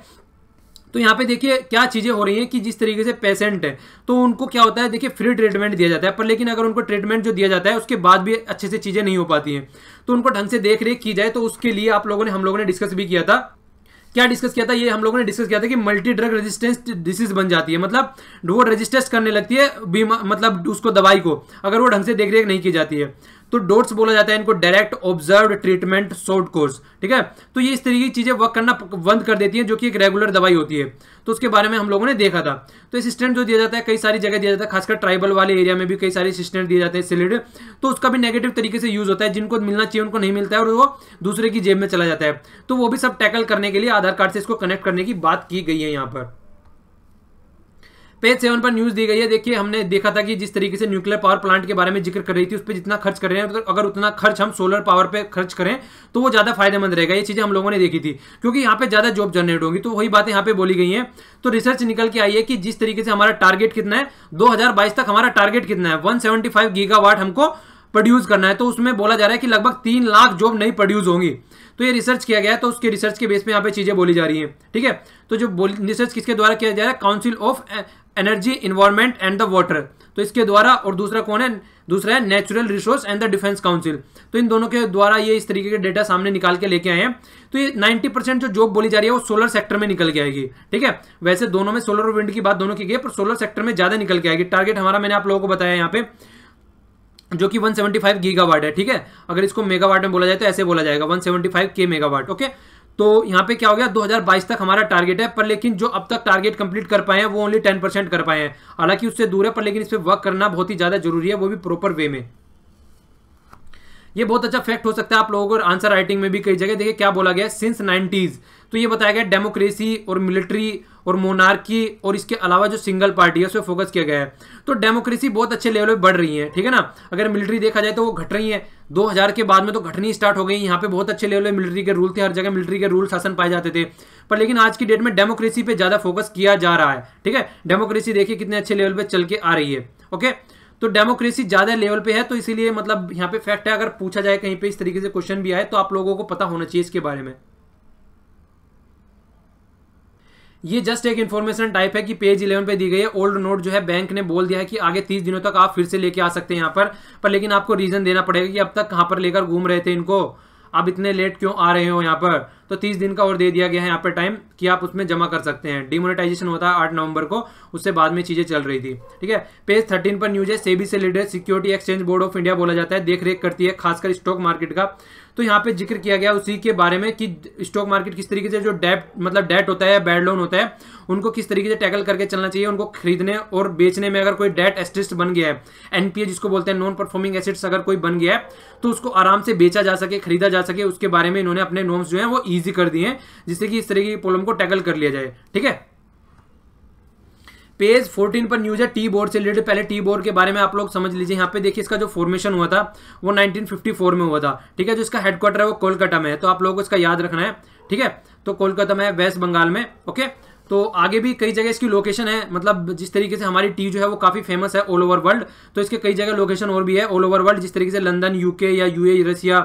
Speaker 1: तो यहाँ पे देखिए क्या चीजें हो रही हैं कि जिस तरीके से पेशेंट है तो उनको क्या होता है, देखिए फ्री ट्रीटमेंट दिया जाता है, पर लेकिन अगर उनको ट्रीटमेंट जो दिया जाता है उसके बाद भी अच्छे से चीजें नहीं हो पाती हैं, तो उनको ढंग से देख रेख की जाए। तो उसके लिए आप लोगों ने हम लोगों ने डिस्कस भी किया था। क्या डिस्कस किया था? ये हम लोगों ने डिस्कस किया था कि मल्टी ड्रग रेजिस्टेंस डिसीज बन जाती है, मतलब वो रेजिस्टेंस करने लगती है मतलब उसको दवाई को, अगर वो ढंग से देख रेख नहीं की जाती है। तो डोट्स बोला जाता है इनको, direct observed treatment short course, ठीक है। तो ये इस तरीके की चीजें वर्क करना बंद कर देती हैं जो कि एक रेगुलर दवाई होती है। तो उसके बारे में हम लोगों ने देखा था। तो असिस्टेंट जो दिया जाता है कई सारी जगह दिया जाता है, खासकर ट्राइबल वाले एरिया में भी कई सारे असिस्टेंट दिए जाते हैं सिलिड, तो उसका भी नेगेटिव तरीके से यूज होता है, जिनको मिलना चाहिए उनको नहीं मिलता है और वो दूसरे की जेब में चला जाता है। तो वो भी सब टैकल करने के लिए आधार कार्ड से इसको कनेक्ट करने की बात की गई है यहाँ पर। पेज 7 पर न्यूज दी गई है। देखिए हमने देखा था कि जिस तरीके से न्यूक्लियर पावर प्लांट के बारे में जिक्र कर रही थी, उस पर जितना खर्च कर रहे हैं, अगर उतना खर्च हम सोलर पावर पे खर्च करें तो वो ज्यादा फायदेमंद रहेगा। ये चीजें हम लोगों ने देखी थी, क्योंकि यहाँ पे ज्यादा जॉब जनरेट होगी। तो वही बातें यहाँ पे बोली गई हैं। तो रिसर्च निकल के आई है कि जिस तरीके से हमारा टारगेट कितना है, 2022 तक हमारा टारगेट कितना है, 175 गीगावाट हमको प्रोड्यूस करना है। तो उसमें बोला जा रहा है कि लगभग 3 लाख जॉब नहीं प्रोड्यूस होंगी। तो ये रिसर्च किया गया है, तो उसके रिसर्च के बेस पे यहाँ पे चीजें बोली जा रही हैं, ठीक है। तो जो रिसर्च किसके द्वारा किया जा रहा है? Council of energy, environment and the water, तो इसके द्वारा। और दूसरा कौन है? दूसरा है natural resource and the defence council. तो इन दोनों के द्वारा ये इस तरीके के डेटा सामने निकाल के लेके आए हैं। तो ये 90% जो जॉब बोली जा रही है वो सोलर सेक्टर में निकल के आएगी, ठीक है। वैसे दोनों में सोलर और विंड की बात दोनों की गई, पर सोलर सेक्टर में ज्यादा निकल के आएगी। टारगेट हमारा मैंने आप लोगों को बताया यहाँ पे, जो कि 175 गीगावाट है, ठीक है। अगर इसको मेगावाट में बोला जाए तो ऐसे बोला जाएगा 175 के मेगावाट, ओके। तो यहाँ पे क्या हो गया, 2022 तक हमारा टारगेट है, पर लेकिन जो अब तक टारगेट कंप्लीट कर पाए हैं वो ओनली 10% कर पाए हैं। हालांकि उससे दूर है, पर लेकिन इस पर वर्क करना बहुत ही ज्यादा जरूरी है, वो भी प्रॉपर वे में। ये बहुत अच्छा फैक्ट हो सकता है आप लोगों को आंसर राइटिंग में भी कई जगह। देखिए क्या बोला गया, सिंस 90s। तो ये बताया गया डेमोक्रेसी और मिलिट्री और मोनार्की और इसके अलावा जो सिंगल पार्टी है उस पर फोकस किया गया है। तो डेमोक्रेसी बहुत अच्छे लेवल पे बढ़ रही है, ठीक है ना। अगर मिलिट्री देखा जाए तो वो घट रही है, 2000 के बाद में तो घटनी स्टार्ट हो गई। यहाँ पे बहुत अच्छे लेवल पे मिलिट्री के रूल थे, हर जगह मिलिट्री के रूल शासन पाए जाते थे। पर लेकिन आज की डेट में डेमोक्रेसी पे ज्यादा फोकस किया जा रहा है, ठीक है। डेमोक्रेसी देखिए कितने अच्छे लेवल पे चल के आ रही है, ओके। तो डेमोक्रेसी ज्यादा लेवल पे है, तो इसीलिए मतलब यहाँ पे फैक्ट है। अगर पूछा जाए कहीं पे इस तरीके से क्वेश्चन भी आए तो आप लोगों को पता होना चाहिए इसके बारे में। ये जस्ट एक इन्फॉर्मेशन टाइप है कि पेज 11 पे दी गई है। ओल्ड नोट जो है बैंक ने बोल दिया है कि आगे 30 दिनों तक आप फिर से लेके आ सकते हैं यहाँ पर लेकिन आपको रीजन देना पड़ेगा कि अब तक कहाँ पर लेकर घूम रहे थे इनको, आप इतने लेट क्यों आ रहे हो यहाँ पर। तो 30 दिन का और दे दिया गया है यहाँ पर टाइम कि आप उसमें जमा कर सकते हैं। डिमोनेटाइजेशन होता है 8 नवंबर को, उससे बाद में चीजें चल रही थी, ठीक है। पेज 13 पर न्यूज है, सेबी से related security exchange board of India बोला जाता है, देख रेख करती है खासकर स्टॉक मार्केट का। तो यहाँ पे जिक्र किया गया उसी के बारे में कि स्टॉक मार्केट किस तरीके से जो डेट होता है, बैड लोन होता है, उनको किस तरीके से टैकल करके चलना चाहिए। उनको खरीदने और बेचने में अगर कोई डेट एसेट बन गया है, एनपीए जिसको बोलते हैं, नॉन परफॉर्मिंग एसेट्स अगर कोई बन गया है तो उसको आराम से बेचा जा सके, खरीदा जा सके, उसके बारे में इन्होंने अपने नॉर्म्स जो है वो ईजी कर दिए हैं, जिससे कि इस तरह की प्रॉब्लम को टैकल कर लिया जाए, ठीक है। पेज 14 पर न्यूज है टी बोर्ड से रिलेटेड। पहले टी बोर्ड के बारे में आप लोग समझ लीजिए। यहाँ पे देखिए इसका जो फॉर्मेशन हुआ था वो 1954 में हुआ था, ठीक है। जो इसका हेडक्वार्टर है वो कोलकाता में है, तो आप लोगों को इसका याद रखना है, ठीक है। तो कोलकाता में है, वेस्ट बंगाल में, ओके। तो आगे भी कई जगह इसकी लोकेशन है, मतलब जिस तरीके से हमारी टी जो है वो काफी फेमस है ऑल ओवर वर्ल्ड, तो इसके कई जगह लोकेशन और भी है ऑल ओवर वर्ल्ड, जिस तरीके से लंदन, यूके या यूए, रसिया,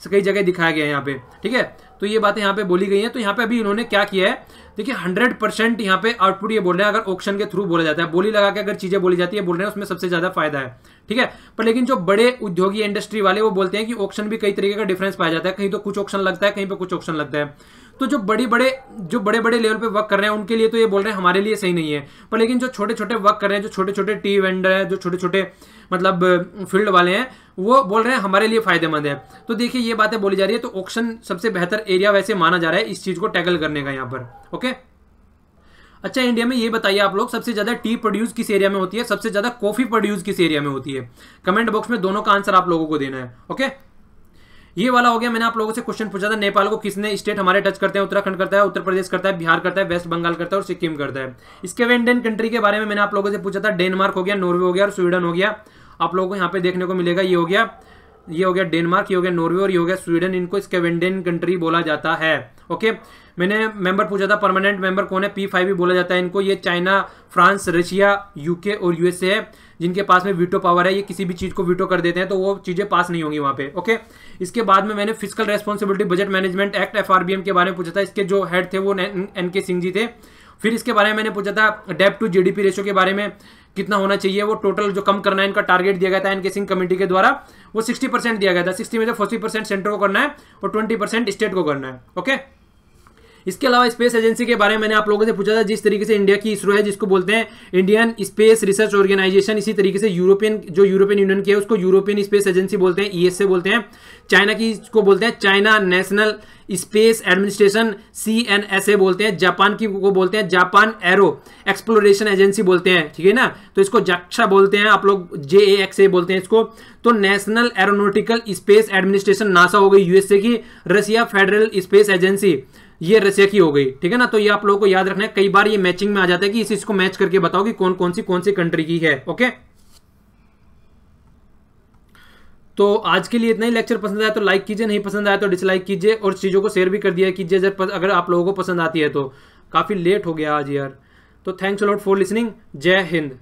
Speaker 1: कई जगह दिखाया गया है यहाँ पे, ठीक है। तो ये बातें यहाँ पे बोली गई हैं। तो यहाँ पे अभी इन्होंने क्या किया है, देखिए 100% यहाँ पे आउटपुट ये बोल रहे हैं, अगर ऑक्शन के थ्रू बोला जाता है, बोली लगा के अगर चीजें बोली जाती है, बोल रहे हैं उसमें सबसे ज्यादा फायदा है, ठीक है। पर लेकिन जो बड़े उद्योगी इंडस्ट्री वाले वो बोलते हैं कि ऑक्शन भी कई तरीके का डिफरेंस पाया जाता है, कहीं तो कुछ ऑक्शन लगता है, कहीं पे कुछ ऑक्शन लगता है। तो जो बड़े बड़े लेवल पे वर्क कर रहे हैं उनके लिए तो ये बोल रहे हैं हमारे लिए सही नहीं है। पर लेकिन जो छोटे छोटे वर्क कर रहे हैं, जो छोटे छोटे टी वेंडर है, जो छोटे छोटे मतलब फील्ड वाले हैं, वो बोल रहे हैं हमारे लिए फायदेमंद है। तो देखिए ये बातें बोली जा रही है। तो ऑक्शन सबसे बेहतर एरिया वैसे माना जा रहा है इस चीज को टैकल करने का यहाँ पर, ओके। अच्छा, इंडिया में ये बताइए आप लोग, सबसे ज्यादा टी प्रोड्यूस किस एरिया में होती है, सबसे ज्यादा कॉफी प्रोड्यूस किस एरिया में होती है? कमेंट बॉक्स में दोनों का आंसर आप लोगों को देना है, ओके। ये वाला हो गया, मैंने आप लोगों से क्वेश्चन पूछा था नेपाल को किसने स्टेट हमारे टच करते हैं, उत्तराखंड करता है, उत्तर प्रदेश करता है, बिहार करता है, वेस्ट बंगाल करता है और सिक्किम करता है। स्कैवेंडियन कंट्री के बारे में मैंने आप लोगों से पूछा था, डेनमार्क हो गया, नॉर्वे हो गया और स्वीडन हो गया। आप लोगों को यहाँ पे देखने को मिलेगा, ये हो गया डेनमार्क, ये हो गया नॉर्वे और ये हो गया स्वीडन। इनको स्कैवेंडियन कंट्री बोला जाता है। ओके, मैंने मेंबर पूछा था परमानेंट मेंबर कौन है, P5 भी बोला जाता है इनको। ये चाइना, फ्रांस, रशिया, यूके और यूएसए है जिनके पास में वीटो पावर है। ये किसी भी चीज को वीटो कर देते हैं तो वो चीजें पास नहीं होंगी वहां पे। ओके, इसके बाद में मैंने physical responsibility budget management act FRBM के बारे में पूछा था। इसके जो हेड थे वो NK सिंह जी थे। फिर इसके बारे में मैंने पूछा था डेब्ट टू GDP रेशियो के बारे में कितना होना चाहिए, वो टोटल जो कम करना है इनका टारगेट दिया गया था NK सिंह कमेटी के द्वारा, वो 60% दिया गया था। 60 में से 40% सेंटर को करना है और 20% स्टेट को करना है। ओके, इसके अलावा स्पेस एजेंसी के बारे में मैंने आप लोगों से पूछा था। जिस तरीके से इंडिया की इसरो है जिसको बोलते हैं इंडियन स्पेस रिसर्च ऑर्गेनाइजेशन, इसी तरीके से यूरोपियन यूनियन की है उसको यूरोपियन स्पेस एजेंसी बोलते हैं, ESA बोलते हैं। चाइना की इसको बोलते हैं China national space administration, CNSA बोलते हैं। जापान की को बोलते हैं जापान एरो एक्सप्लोरेशन एजेंसी बोलते हैं, ठीक है ना, तो इसको JAXA बोलते हैं, आप लोग JAXA बोलते हैं इसको। तो national aeronautical space administration NASA हो गई USA की। रशिया फेडरल स्पेस एजेंसी ये रशिया की हो गई, ठीक है ना। तो ये आप लोगों को याद रखना है, कई बार ये मैचिंग में आ जाता है कि इसको मैच करके बताओ कि कौन सी कंट्री की है। ओके, तो आज के लिए इतना ही। लेक्चर पसंद आया तो लाइक कीजिए, नहीं पसंद आया तो डिसलाइक कीजिए और चीज़ों को शेयर भी कर दिया कीजिए अगर आप लोगों को पसंद आती है तो। काफ़ी लेट हो गया आज यार, तो thanks a lot for listening. जय हिंद।